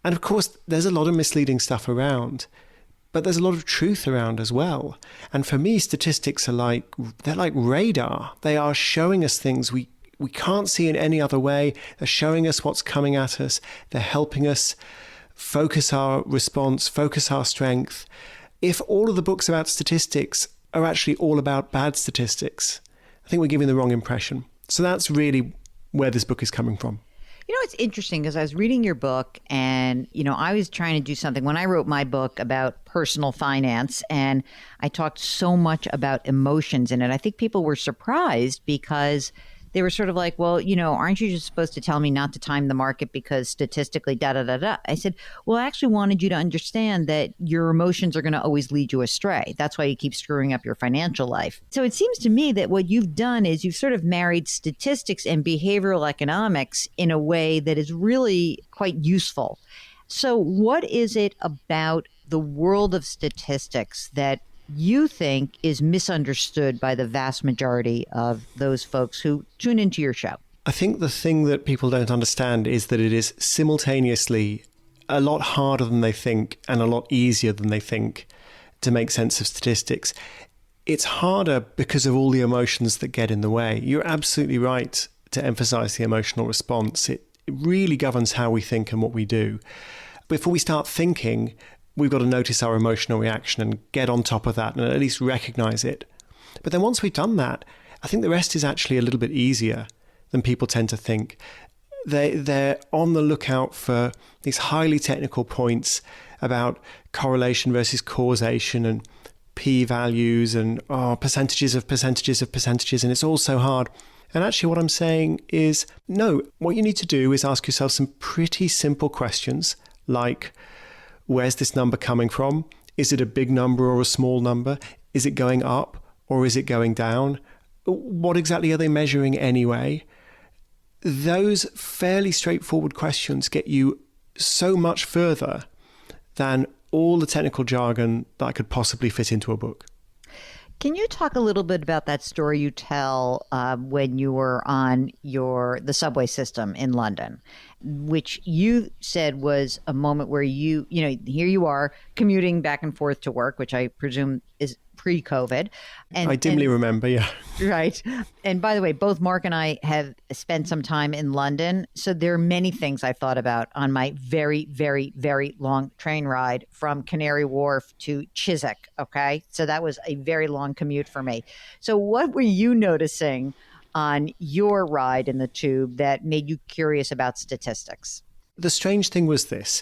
And of course, there's a lot of misleading stuff around, but there's a lot of truth around as well. And for me, statistics are they're like radar. They are showing us things we can't see in any other way. They're showing us what's coming at us. They're helping us focus our response, focus our strength. If all of the books about statistics are actually all about bad statistics, I think we're giving the wrong impression. So that's really where this book is coming from.
You know, it's interesting because I was reading your book and, I was trying to do something when I wrote my book about personal finance, and I talked so much about emotions in it. I think people were surprised because they were sort of like, well, aren't you just supposed to tell me not to time the market because statistically, da-da-da-da? I said, well, I actually wanted you to understand that your emotions are going to always lead you astray. That's why you keep screwing up your financial life. So it seems to me that what you've done is you've sort of married statistics and behavioral economics in a way that is really quite useful. So what is it about the world of statistics that you think is misunderstood by the vast majority of those folks who tune into your show?
I think the thing that people don't understand is that it is simultaneously a lot harder than they think and a lot easier than they think to make sense of statistics. It's harder because of all the emotions that get in the way. You're absolutely right to emphasize the emotional response. It really governs how we think and what we do. Before we start thinking, we've got to notice our emotional reaction and get on top of that and at least recognize it. But then once we've done that, I think the rest is actually a little bit easier than people tend to think. They're on the lookout for these highly technical points about correlation versus causation and p-values and percentages of percentages of percentages, and it's all so hard. And actually what I'm saying is, no, what you need to do is ask yourself some pretty simple questions like, where's this number coming from? Is it a big number or a small number? Is it going up or is it going down? What exactly are they measuring anyway? Those fairly straightforward questions get you so much further than all the technical jargon that I could possibly fit into a book.
Can you talk a little bit about that story you tell when you were on the subway system in London, which you said was a moment where here you are commuting back and forth to work, which I presume is pre-COVID.
I dimly remember, yeah.
Right. And by the way, both Mark and I have spent some time in London. So there are many things I've thought about on my very, very, very long train ride from Canary Wharf to Chiswick. Okay. So that was a very long commute for me. So what were you noticing on your ride in the tube that made you curious about statistics?
The strange thing was this.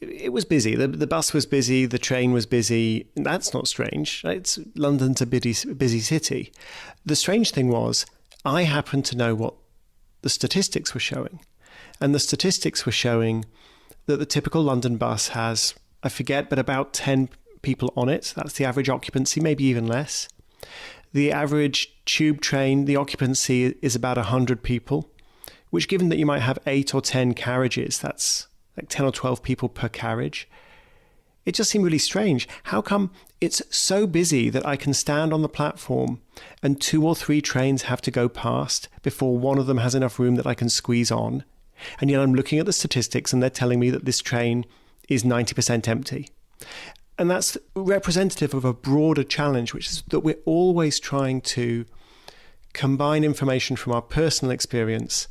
It was busy. The bus was busy. The train was busy. That's not strange. It's London's a busy city. The strange thing was I happened to know what the statistics were showing. And the statistics were showing that the typical London bus has, I forget, but about 10 people on it. That's the average occupancy, maybe even less. The average tube train, the occupancy is about 100 people, which given that you might have 8 or 10 carriages, that's like 10 or 12 people per carriage. It just seemed really strange. How come it's so busy that I can stand on the platform and 2 or 3 trains have to go past before one of them has enough room that I can squeeze on? And yet I'm looking at the statistics and they're telling me that this train is 90% empty. And that's representative of a broader challenge, which is that we're always trying to combine information from our personal experience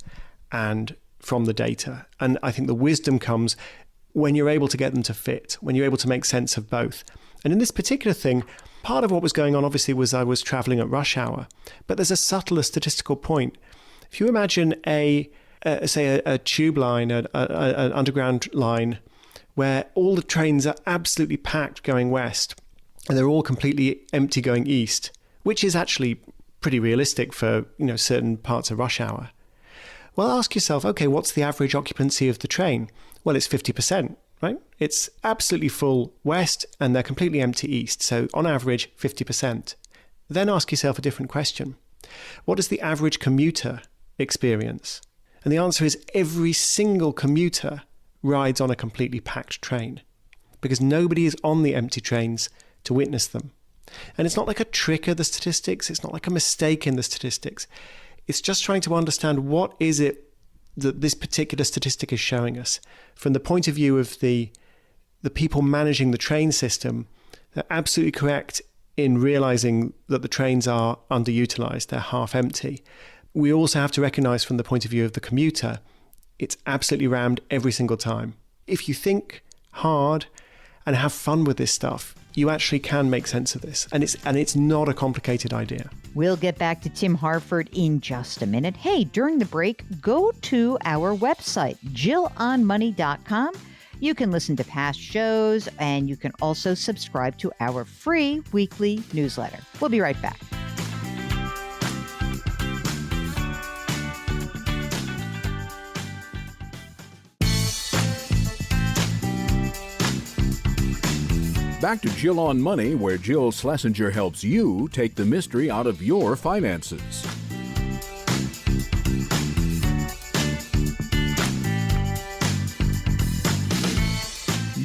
and from the data. And I think the wisdom comes when you're able to get them to fit, when you're able to make sense of both. And in this particular thing, part of what was going on obviously was I was traveling at rush hour, but there's a subtler statistical point. If you imagine a tube line, an underground line, where all the trains are absolutely packed going west, and they're all completely empty going east, which is actually pretty realistic for certain parts of rush hour. Well, ask yourself, okay, what's the average occupancy of the train? Well, it's 50%, right? It's absolutely full west and they're completely empty east. So on average, 50%. Then ask yourself a different question. What does the average commuter experience? And the answer is every single commuter rides on a completely packed train because nobody is on the empty trains to witness them. And it's not like a trick of the statistics. It's not like a mistake in the statistics. It's just trying to understand what is it that this particular statistic is showing us. From the point of view of the people managing the train system, they're absolutely correct in realizing that the trains are underutilized. They're half empty. We also have to recognize from the point of view of the commuter, it's absolutely rammed every single time. If you think hard and have fun with this stuff, you actually can make sense of this. And it's not a complicated idea.
We'll get back to Tim Harford in just a minute. Hey, during the break, go to our website, jillonmoney.com. You can listen to past shows, and you can also subscribe to our free weekly newsletter. We'll be right back.
Back to Jill on Money, where Jill Schlesinger helps you take the mystery out of your finances.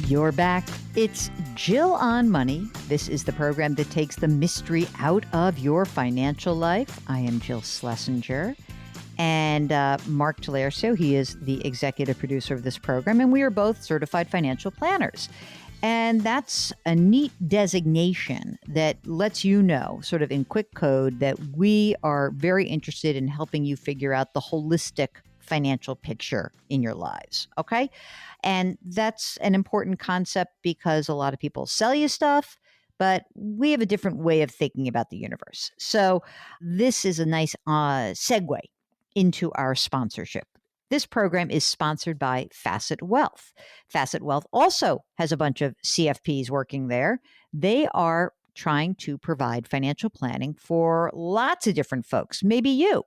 You're back. It's Jill on Money. This is the program that takes the mystery out of your financial life. I am Jill Schlesinger. And Mark Talercio, he is the executive producer of this program, and we are both certified financial planners. And that's a neat designation that lets you know, sort of in quick code, that we are very interested in helping you figure out the holistic financial picture in your lives, okay? And that's an important concept because a lot of people sell you stuff, but we have a different way of thinking about the universe. So this is a nice segue into our sponsorship. This program is sponsored by Facet Wealth. Facet Wealth also has a bunch of CFPs working there. They are trying to provide financial planning for lots of different folks, maybe you.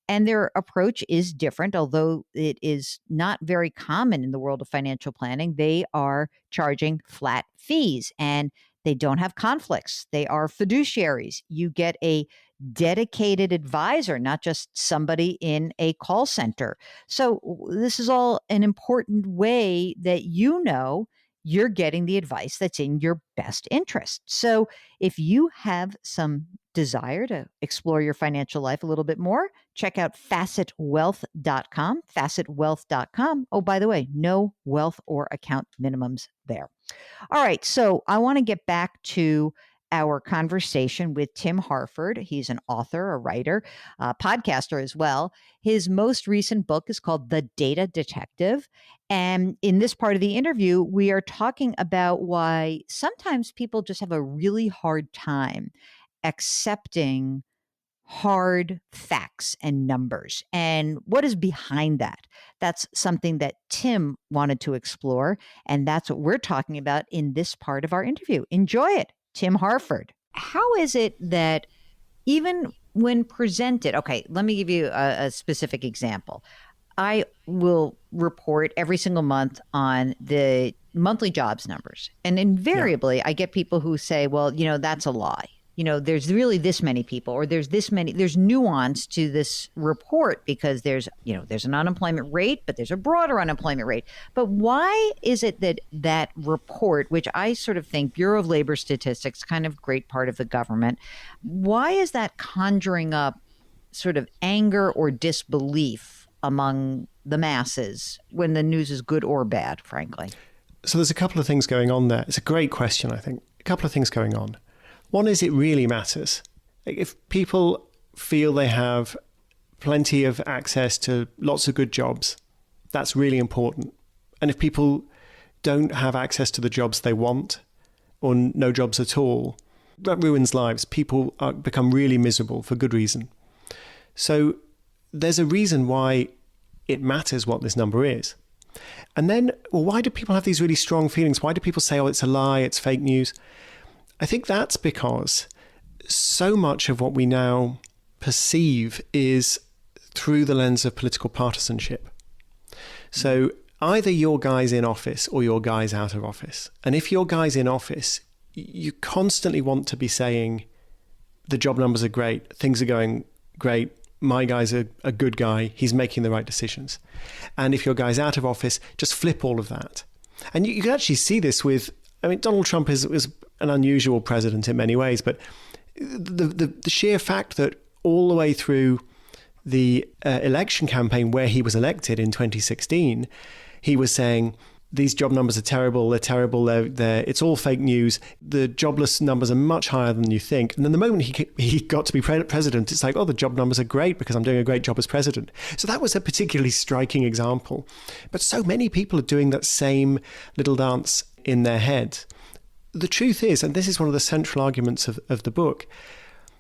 And their approach is different, although it is not very common in the world of financial planning. They are charging flat fees and they don't have conflicts. They are fiduciaries. You get a dedicated advisor, not just somebody in a call center. So this is all an important way that you know you're getting the advice that's in your best interest. So if you have some desire to explore your financial life a little bit more, check out facetwealth.com, facetwealth.com. Oh, by the way, no wealth or account minimums there. All right, so I want to get back to our conversation with Tim Harford. He's an author, a writer, a podcaster as well. His most recent book is called The Data Detective. And in this part of the interview, we are talking about why sometimes people just have a really hard time accepting hard facts and numbers and what is behind that. That's something that Tim wanted to explore. And that's what we're talking about in this part of our interview. Enjoy it. Tim Harford. How is it that even when presented, okay, let me give you a specific example. I will report every single month on the monthly jobs numbers. And invariably, I get people who say, well, that's a lie. There's really this many people, or there's nuance to this report because there's an unemployment rate, but there's a broader unemployment rate. But why is it that report, which I sort of think Bureau of Labor Statistics, kind of great part of the government, why is that conjuring up sort of anger or disbelief among the masses when the news is good or bad, frankly?
So there's a couple of things going on there. It's a great question, I think. A couple of things going on. One is it really matters. If people feel they have plenty of access to lots of good jobs, that's really important. And if people don't have access to the jobs they want or no jobs at all, that ruins lives. People become really miserable for good reason. So there's a reason why it matters what this number is. And then, well, why do people have these really strong feelings? Why do people say, oh, it's a lie, it's fake news? I think that's because so much of what we now perceive is through the lens of political partisanship. So either your guy's in office or your guy's out of office. And if your guy's in office, you constantly want to be saying, the job numbers are great, things are going great, my guy's a good guy, he's making the right decisions. And if your guy's out of office, just flip all of that. And you can actually see this with, Donald Trump is an unusual president in many ways, but the sheer fact that all the way through the election campaign where he was elected in 2016, he was saying, these job numbers are terrible, it's all fake news, the jobless numbers are much higher than you think. And then the moment he got to be president, it's like, oh, the job numbers are great because I'm doing a great job as president. So that was a particularly striking example. But so many people are doing that same little dance in their head. The truth is, and this is one of the central arguments of the book,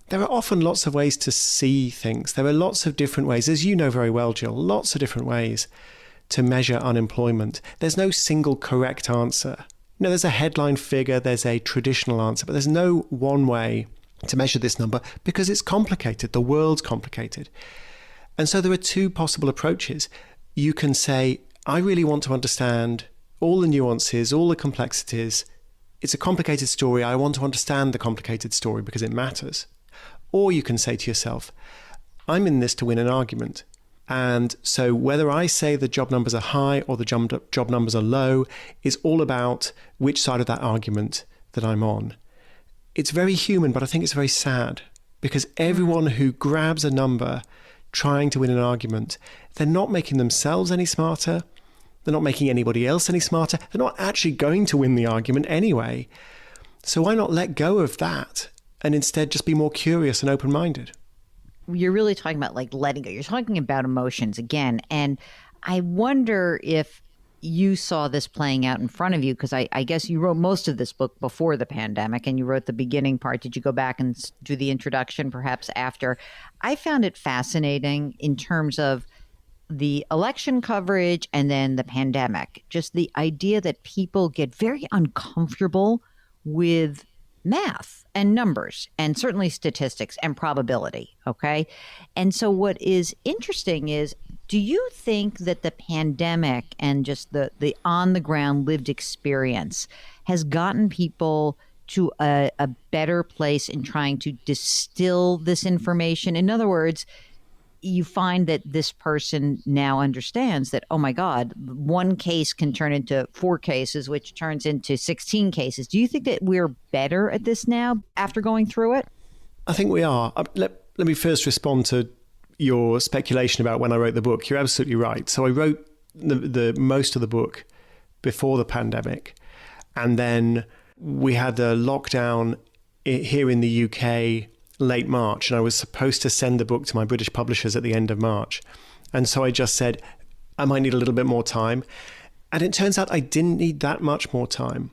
there are often lots of ways to see things. There are lots of different ways, as you know very well, Jill, lots of different ways to measure unemployment. There's no single correct answer. There's a headline figure, there's a traditional answer, but there's no one way to measure this number because it's complicated. The world's complicated. And so there are two possible approaches. You can say, I really want to understand all the nuances, all the complexities. It's a complicated story. I want to understand the complicated story because it matters. Or you can say to yourself, I'm in this to win an argument. And so whether I say the job numbers are high or the job numbers are low is all about which side of that argument that I'm on. It's very human, but I think it's very sad because everyone who grabs a number trying to win an argument, they're not making themselves any smarter. They're not making anybody else any smarter. They're not actually going to win the argument anyway. So why not let go of that and instead just be more curious and open-minded?
You're really talking about like letting go. You're talking about emotions again. And I wonder if you saw this playing out in front of you, because I guess you wrote most of this book before the pandemic and you wrote the beginning part. Did you go back and do the introduction perhaps after? I found it fascinating in terms of the election coverage and then the pandemic, just the idea that people get very uncomfortable with math and numbers and certainly statistics and probability. Okay. And so what is interesting is, do you think that the pandemic and just the on the ground lived experience has gotten people to a better place in trying to distill this information? In other words, you find that this person now understands that, oh my God, one case can turn into 4 cases, which turns into 16 cases. Do you think that we're better at this now after going through it?
I think we are. Let me first respond to your speculation about when I wrote the book. You're absolutely right. So I wrote the most of the book before the pandemic. And then we had a lockdown here in the UK late March, and I was supposed to send the book to my British publishers at the end of March. And so I just said, I might need a little bit more time. And it turns out I didn't need that much more time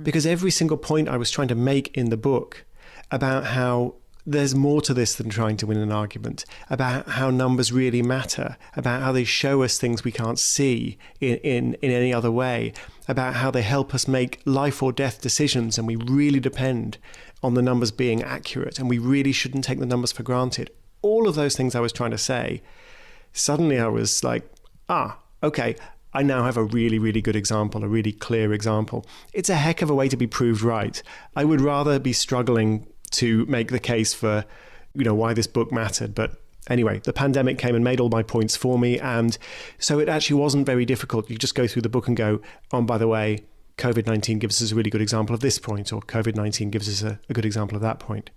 because every single point I was trying to make in the book about how there's more to this than trying to win an argument, about how numbers really matter, about how they show us things we can't see in any other way, about how they help us make life or death decisions, and we really depend on the numbers being accurate, and we really shouldn't take the numbers for granted. All of those things I was trying to say, suddenly I was like, okay, I now have a really, really good example, a really clear example. It's a heck of a way to be proved right. I would rather be struggling to make the case for, why this book mattered. But anyway, the pandemic came and made all my points for me. And so it actually wasn't very difficult. You just go through the book and go, oh, by the way, COVID-19 gives us a really good example of this point, or COVID-19 gives us a good example of that point.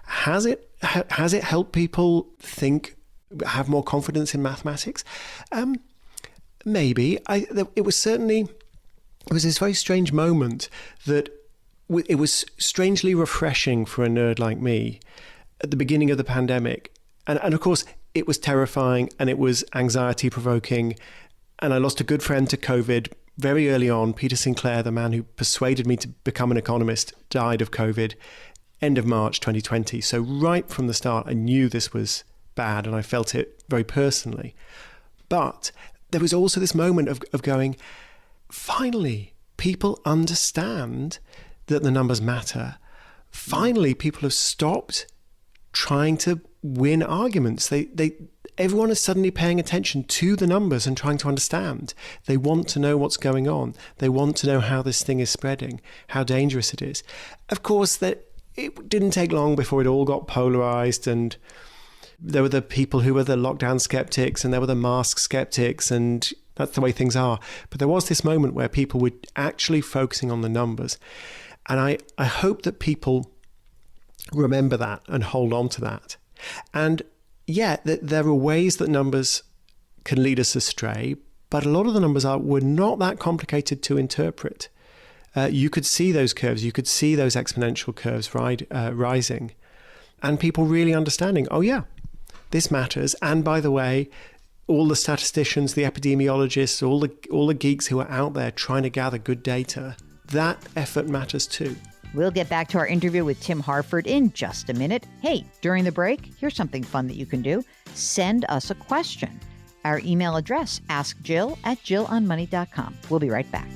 Has it helped people have more confidence in mathematics? Maybe. It was this very strange moment that it was strangely refreshing for a nerd like me at the beginning of the pandemic. And of course, it was terrifying and it was anxiety provoking. And I lost a good friend to COVID very early on. Peter Sinclair, the man who persuaded me to become an economist, died of COVID end of March 2020. So right from the start, I knew this was bad and I felt it very personally. But there was also this moment of going, finally, people understand that the numbers matter. Finally, people have stopped trying to win arguments. everyone is suddenly paying attention to the numbers and trying to understand. They want to know what's going on. They want to know how this thing is spreading, how dangerous it is. Of course, that it didn't take long before it all got polarized, and there were the people who were the lockdown skeptics and there were the mask skeptics, and that's the way things are. But there was this moment where people were actually focusing on the numbers. And I hope that people remember that and hold on to that. And yeah, there are ways that numbers can lead us astray, but a lot of the numbers were not that complicated to interpret. You could see those curves, you could see those exponential curves rising, and people really understanding, oh yeah, this matters. And by the way, all the statisticians, the epidemiologists, all the geeks who are out there trying to gather good data, that effort matters too.
We'll get back to our interview with Tim Harford in just a minute. Hey, during the break, here's something fun that you can do. Send us a question. Our email address, askjill@jillonmoney.com. We'll be right back.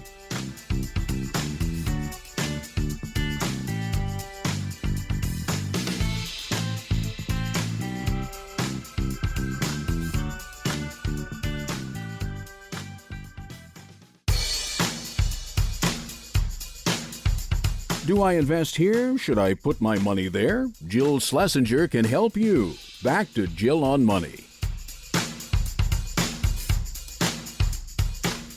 Do I invest here? Should I put my money there? Jill Schlesinger can help you. Back to Jill on Money.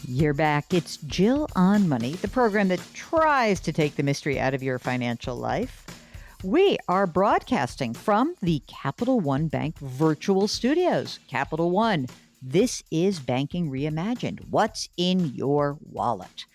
You're back. It's Jill on Money, the program that tries to take the mystery out of your financial life. We are broadcasting from the Capital One Bank virtual studios. Capital One, this is banking reimagined. What's in your wallet?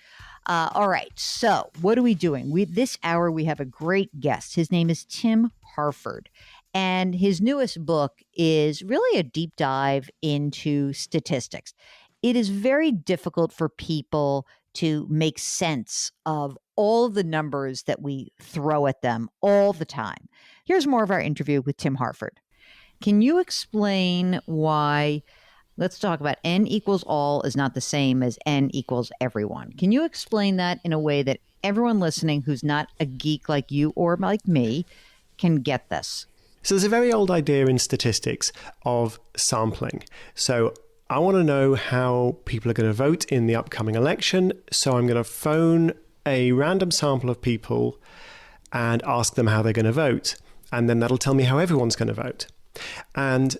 All right. So what are we doing? This hour, we have a great guest. His name is Tim Harford, and his newest book is really a deep dive into statistics. It is very difficult for people to make sense of all of the numbers that we throw at them all the time. Here's more of our interview with Tim Harford. Can you explain why... Let's talk about N equals all is not the same as N equals everyone. Can you explain that in a way that everyone listening who's not a geek like you or like me can get this?
So there's a very old idea in statistics of sampling. So I want to know how people are going to vote in the upcoming election. So I'm going to phone a random sample of people and ask them how they're going to vote. And then that'll tell me how everyone's going to vote. And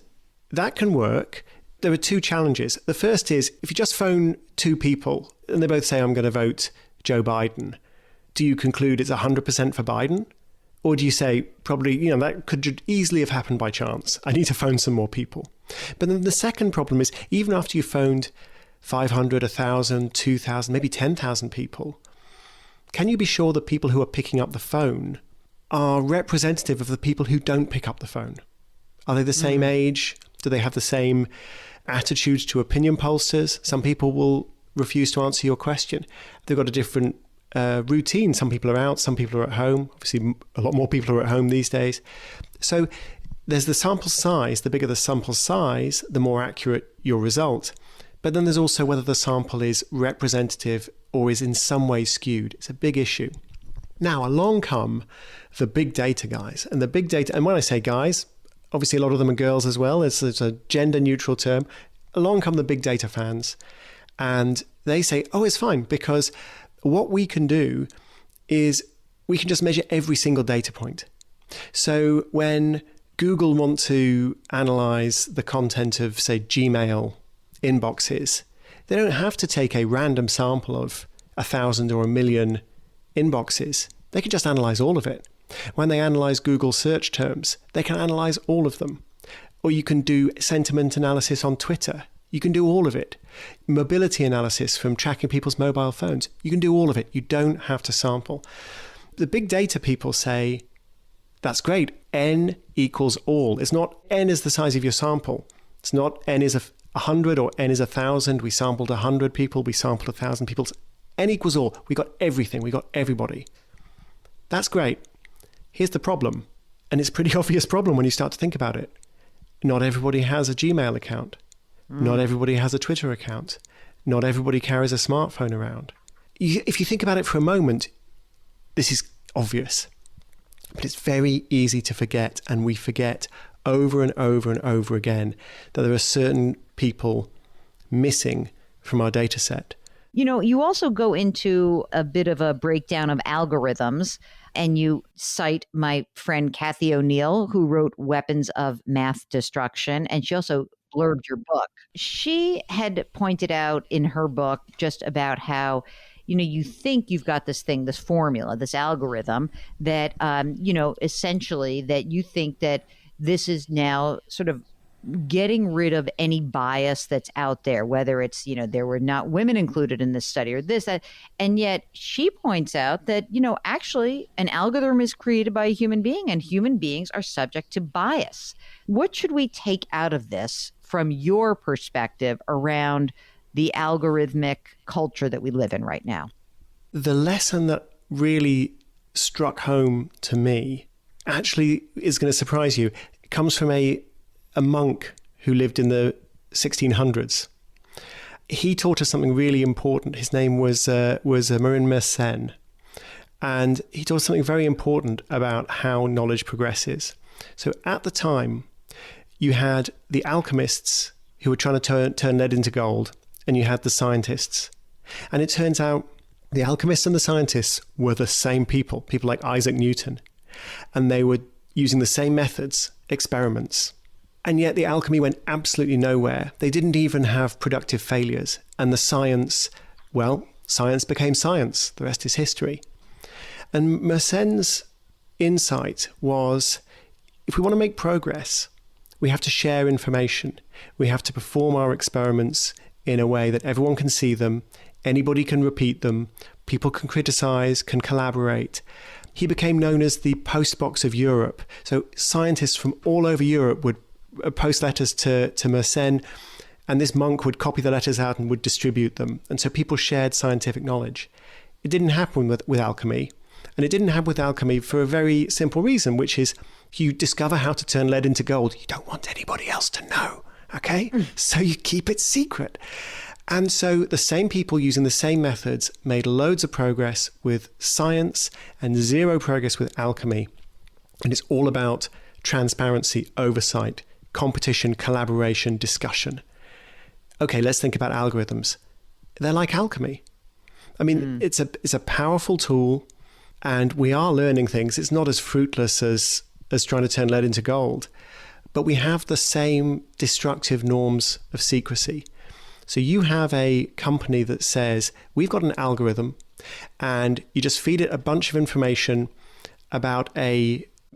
that can work. There are two challenges. The first is, if you just phone two people and they both say, I'm going to vote Joe Biden, do you conclude it's 100% for Biden? Or do you say, probably, that could easily have happened by chance. I need to phone some more people. But then the second problem is, even after you've phoned 500, 1,000, 2,000, maybe 10,000 people, can you be sure that people who are picking up the phone are representative of the people who don't pick up the phone? Are they the same age? Do they have the same attitudes to opinion pollsters? Some people will refuse to answer your question. They've got a different routine. Some people are out, some people are at home. Obviously, a lot more people are at home these days. So there's the sample size. The bigger the sample size, the more accurate your result. But then there's also whether the sample is representative or is in some way skewed. It's a big issue. Now, along come the big data guys. And the big data, and when I say guys, obviously a lot of them are girls as well. It's a gender neutral term. Along come the big data fans. And they say, oh, it's fine, because what we can do is we can just measure every single data point. So when Google want to analyze the content of, say, Gmail inboxes, they don't have to take a random sample of 1,000 or 1,000,000 inboxes. They can just analyze all of it. When they analyze Google search terms, they can analyze all of them. Or you can do sentiment analysis on Twitter. You can do all of it. Mobility analysis from tracking people's mobile phones. You can do all of it. You don't have to sample. The big data people say, that's great. N equals all. It's not N is the size of your sample. It's not N is 100 or N is 1,000. We sampled 100 people. We sampled 1,000 people. N equals all. We got everything. We got everybody. That's great. Here's the problem, and it's a pretty obvious problem when you start to think about it. Not everybody has a Gmail account. Not everybody has a Twitter account. Not everybody carries a smartphone around. If you think about it for a moment, this is obvious, but it's very easy to forget, and we forget over and over and over again that there are certain people missing from our data set.
You know, you also go into a bit of a breakdown of algorithms, and you cite my friend Kathy O'Neill, who wrote Weapons of Math Destruction, and she also blurbed your book. She had pointed out in her book just about how, you know, you think you've got this thing, this formula, this algorithm that, you know, essentially that you think that this is now sort of getting rid of any bias that's out there, whether it's, you know, there were not women included in this study or this, that. And yet she points out that, you know, actually an algorithm is created by a human being and human beings are subject to bias. What should we take out of this from your perspective around the algorithmic culture that we live in right now?
The lesson that really struck home to me actually is going to surprise you. It comes from a monk who lived in the 1600s. He taught us something really important. His name was Marin Mersenne. And he taught us something very important about how knowledge progresses. So at the time, you had the alchemists who were trying to turn lead into gold, and you had the scientists. And it turns out the alchemists and the scientists were the same people like Isaac Newton. And they were using the same methods, experiments. And yet the alchemy went absolutely nowhere. They didn't even have productive failures. And the science, well, science became science. The rest is history. And Mersenne's insight was, if we want to make progress, we have to share information. We have to perform our experiments in a way that everyone can see them, anybody can repeat them, people can criticize, can collaborate. He became known as the postbox of Europe. So scientists from all over Europe would post letters to Mersenne, and this monk would copy the letters out and would distribute them. And so people shared scientific knowledge. It didn't happen with alchemy. And it didn't happen with alchemy for a very simple reason, which is you discover how to turn lead into gold. You don't want anybody else to know, okay? So you keep it secret. And so the same people using the same methods made loads of progress with science and zero progress with alchemy. And it's all about transparency, oversight, competition, collaboration, discussion. Okay, let's think about algorithms. They're like alchemy. I mean, it's a powerful tool, and we are learning things. It's not as fruitless as trying to turn lead into gold, but we have the same destructive norms of secrecy. So you have a company that says, we've got an algorithm, and you just feed it a bunch of information about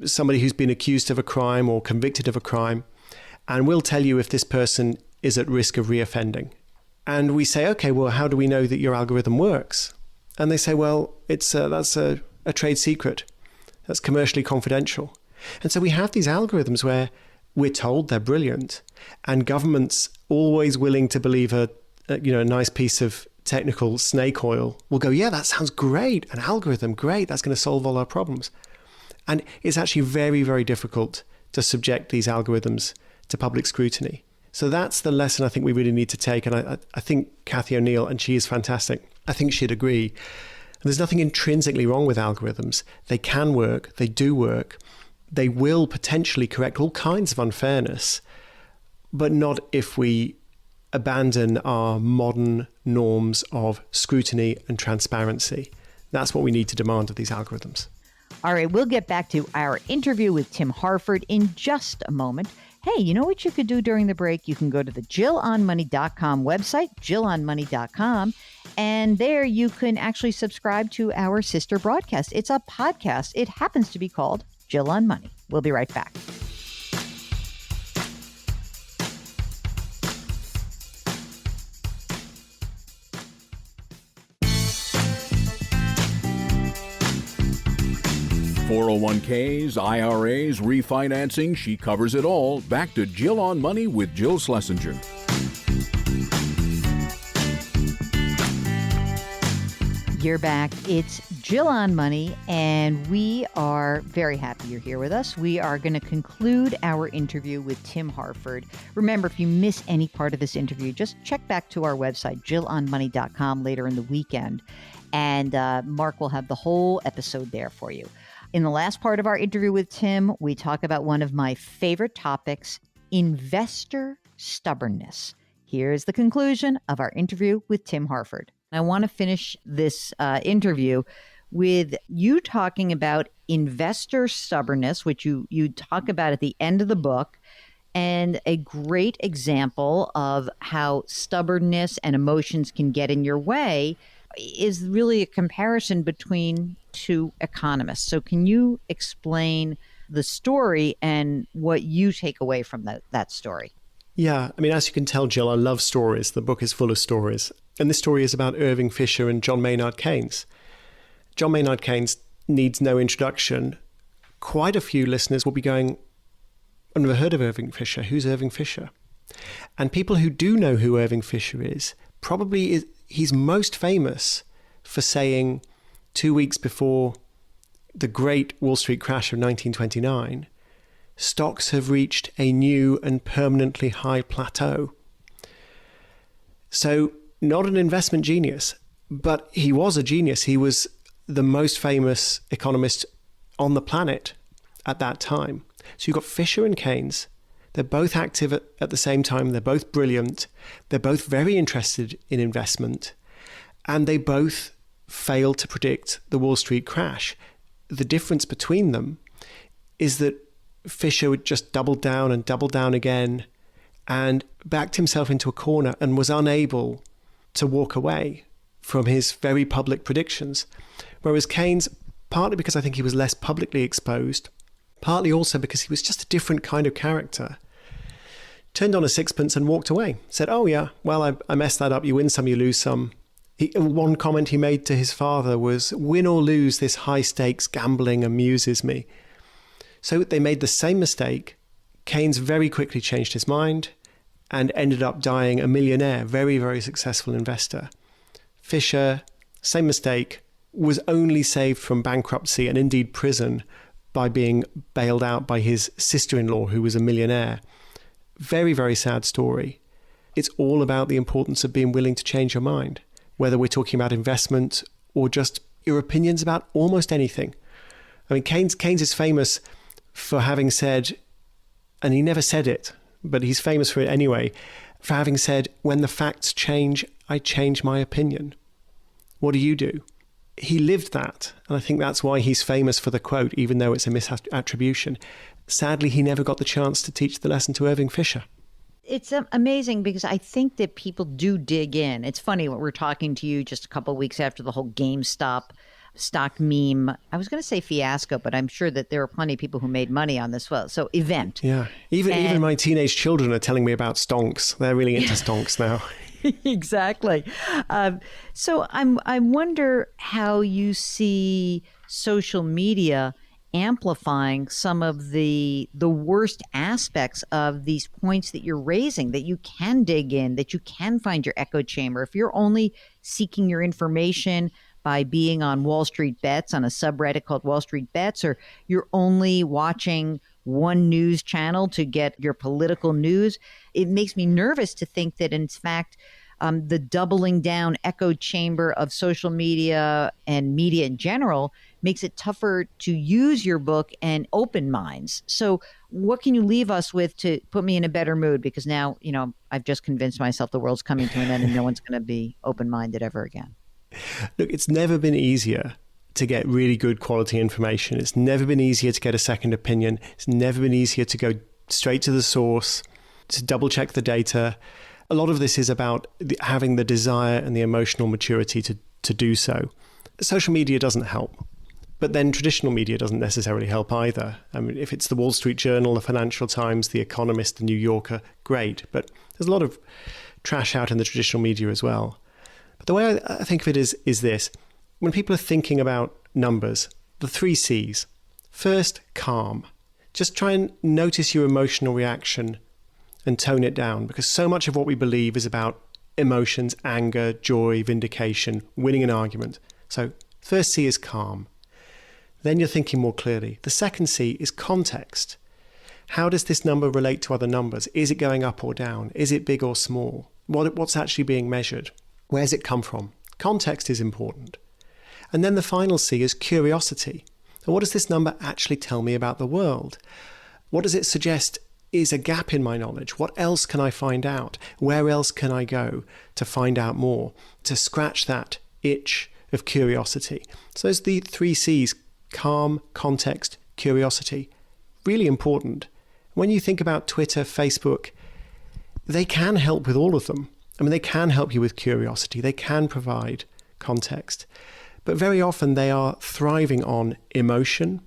somebody who's been accused of a crime or convicted of a crime, and we'll tell you if this person is at risk of reoffending. And we say, okay, well, how do we know that your algorithm works? And they say, well, that's a trade secret. That's commercially confidential. And so we have these algorithms where we're told they're brilliant, and governments, always willing to believe a nice piece of technical snake oil, will go, yeah, that sounds great. An algorithm, great. That's going to solve all our problems. And it's actually very, very difficult to subject these algorithms to public scrutiny. So that's the lesson I think we really need to take. And I think Kathy O'Neill, and she is fantastic, I think she'd agree. There's nothing intrinsically wrong with algorithms. They can work. They do work. They will potentially correct all kinds of unfairness, but not if we abandon our modern norms of scrutiny and transparency. That's what we need to demand of these algorithms.
All right, we'll get back to our interview with Tim Harford in just a moment. Hey, you know what you could do during the break? You can go to the JillOnMoney.com website, JillOnMoney.com, and there you can actually subscribe to our sister broadcast. It's a podcast. It happens to be called Jill on Money. We'll be right back.
.401ks, IRAs, refinancing, she covers it all. Back to Jill on Money with Jill Schlesinger.
You're back. It's Jill on Money, and we are very happy you're here with us. We are going to conclude our interview with Tim Harford. Remember, if you miss any part of this interview, just check back to our website, JillOnMoney.com, later in the weekend, and Mark will have the whole episode there for you. In the last part of our interview with Tim, we talk about one of my favorite topics, investor stubbornness. Here's the conclusion of our interview with Tim Harford. I want to finish this interview with you talking about investor stubbornness, which you talk about at the end of the book, and a great example of how stubbornness and emotions can get in your way is really a comparison between two economists. So can you explain the story and what you take away from that story?
Yeah, I mean, as you can tell, Jill, I love stories. The book is full of stories. And this story is about Irving Fisher and John Maynard Keynes. John Maynard Keynes needs no introduction. Quite a few listeners will be going, I've never heard of Irving Fisher. Who's Irving Fisher? And people who do know who Irving Fisher is, he's most famous for saying 2 weeks before the great Wall Street crash of 1929, stocks have reached a new and permanently high plateau. So not an investment genius, but he was a genius. He was the most famous economist on the planet at that time. So you've got Fisher and Keynes. They're both active at the same time. They're both brilliant. They're both very interested in investment. And they both failed to predict the Wall Street crash. The difference between them is that Fisher would just double down and double down again and backed himself into a corner and was unable to walk away from his very public predictions. Whereas Keynes, partly because I think he was less publicly exposed, partly also because he was just a different kind of character, turned on a sixpence and walked away. Said, oh yeah, well, I messed that up. You win some, you lose some. One comment he made to his father was, win or lose, this high stakes gambling amuses me. So they made the same mistake. Keynes very quickly changed his mind and ended up dying a millionaire, very, very successful investor. Fisher, same mistake, was only saved from bankruptcy and indeed prison by being bailed out by his sister-in-law, who was a millionaire. Very, very sad story. It's all about the importance of being willing to change your mind, whether we're talking about investment or just your opinions about almost anything. I mean, Keynes is famous for having said, and he never said it, but he's famous for it anyway, for having said, when the facts change, I change my opinion. What do you do? He lived that, and I think that's why he's famous for the quote, even though it's a misattribution. Sadly, he never got the chance to teach the lesson to Irving Fisher.
It's amazing because I think that people do dig in. It's funny when we're talking to you just a couple of weeks after the whole GameStop stock meme. I was going to say fiasco, but I'm sure that there are plenty of people who made money on this. Well, so event.
Yeah, even my teenage children are telling me about stonks. They're really into stonks now.
Exactly. So I wonder how you see social media amplifying some of the worst aspects of these points that you're raising, that you can dig in, that you can find your echo chamber. If you're only seeking your information by being on Wall Street Bets, on a subreddit called Wall Street Bets, or you're only watching one news channel to get your political news, it makes me nervous to think that, in fact, the doubling down echo chamber of social media and media in general makes it tougher to use your book and open minds. So what can you leave us with to put me in a better mood? Because now, I've just convinced myself the world's coming to an end and no one's going to be open-minded ever again.
Look, it's never been easier to get really good quality information. It's never been easier to get a second opinion. It's never been easier to go straight to the source, to double check the data. A lot of this is about having the desire and the emotional maturity to do so. Social media doesn't help, but then traditional media doesn't necessarily help either. I mean, if it's the Wall Street Journal, the Financial Times, the Economist, the New Yorker, great, but there's a lot of trash out in the traditional media as well. But the way I think of it is this. When people are thinking about numbers, the 3 C's. First, calm. Just try and notice your emotional reaction and tone it down, because so much of what we believe is about emotions, anger, joy, vindication, winning an argument. So first C is calm. Then you're thinking more clearly. The second C is context. How does this number relate to other numbers? Is it going up or down? Is it big or small? What's actually being measured? Where's it come from? Context is important. And then the final C is curiosity. And what does this number actually tell me about the world? What does it suggest is a gap in my knowledge? What else can I find out? Where else can I go to find out more, to scratch that itch of curiosity? So those are the 3 C's: calm, context, curiosity. Really important. When you think about Twitter, Facebook, they can help with all of them. I mean, they can help you with curiosity. They can provide context. But very often they are thriving on emotion.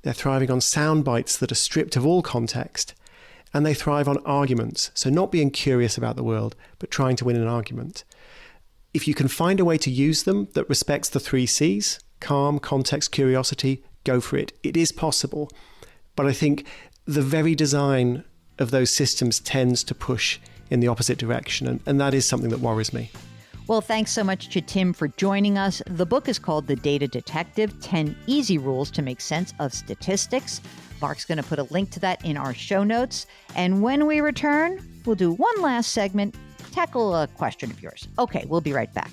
They're thriving on sound bites that are stripped of all context. And they thrive on arguments. So not being curious about the world, but trying to win an argument. If you can find a way to use them that respects the 3 C's, calm, context, curiosity, go for it. It is possible. But I think the very design of those systems tends to push in the opposite direction. And that is something that worries me.
Well, thanks so much to Tim for joining us. The book is called The Data Detective, 10 Easy Rules to Make Sense of Statistics. Mark's going to put a link to that in our show notes. And when we return, we'll do one last segment, tackle a question of yours. Okay, we'll be right back.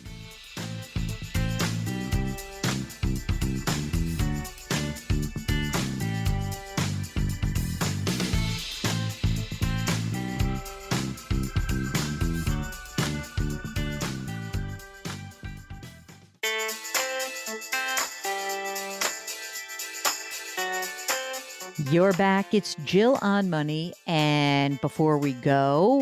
You're back. It's Jill on Money. And before we go,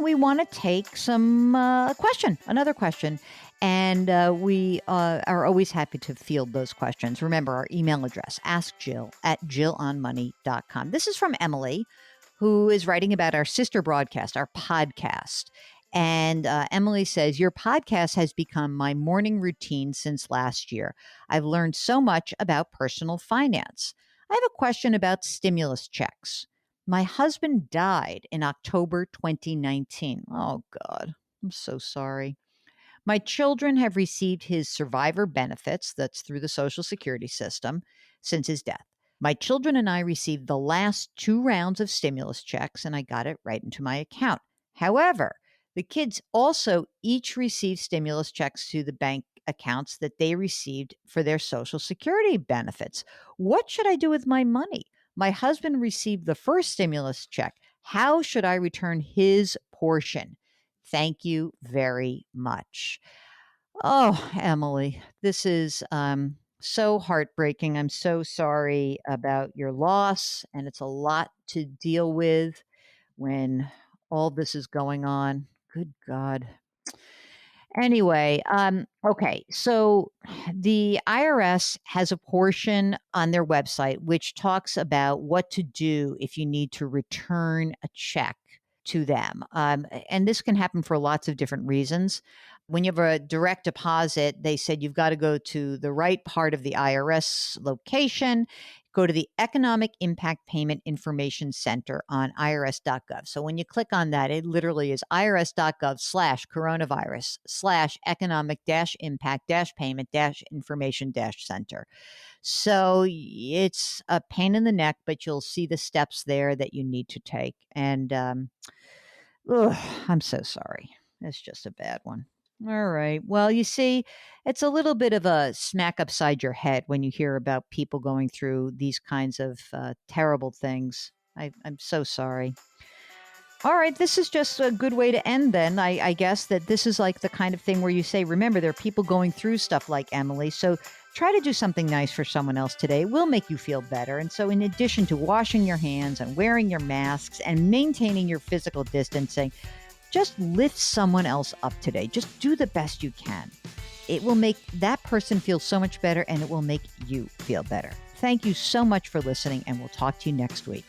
we want to take another question. And we are always happy to field those questions. Remember our email address, askjill@jillonmoney.com. This is from Emily, who is writing about our sister broadcast, our podcast. And Emily says, your podcast has become my morning routine since last year. I've learned so much about personal finance. I have a question about stimulus checks. My husband died in October 2019. Oh, God, I'm so sorry. My children have received his survivor benefits, that's through the Social Security system, since his death. My children and I received the last 2 rounds of stimulus checks, and I got it right into my account. However, the kids also each received stimulus checks to the bank accounts that they received for their Social Security benefits. What should I do with my money? My husband received the first stimulus check. How should I return his portion? Thank you very much. Oh, Emily, this is so heartbreaking. I'm so sorry about your loss, and it's a lot to deal with when all this is going on. Good God. Anyway, okay, so the IRS has a portion on their website which talks about what to do if you need to return a check to them. And this can happen for lots of different reasons. When you have a direct deposit, they said you've got to go to the right part of the IRS location, go to the Economic Impact Payment Information Center on irs.gov. So when you click on that, it literally is irs.gov/coronavirus/economic-impact-payment-information-center. So it's a pain in the neck, but you'll see the steps there that you need to take. And I'm so sorry. It's just a bad one. All right. Well, you see, it's a little bit of a smack upside your head when you hear about people going through these kinds of terrible things. I'm so sorry. All right. This is just a good way to end then. I guess that this is like the kind of thing where you say, remember, there are people going through stuff like Emily. So try to do something nice for someone else today. It will make you feel better. And so in addition to washing your hands and wearing your masks and maintaining your physical distancing, just lift someone else up today. Just do the best you can. It will make that person feel so much better, and it will make you feel better. Thank you so much for listening, and we'll talk to you next week.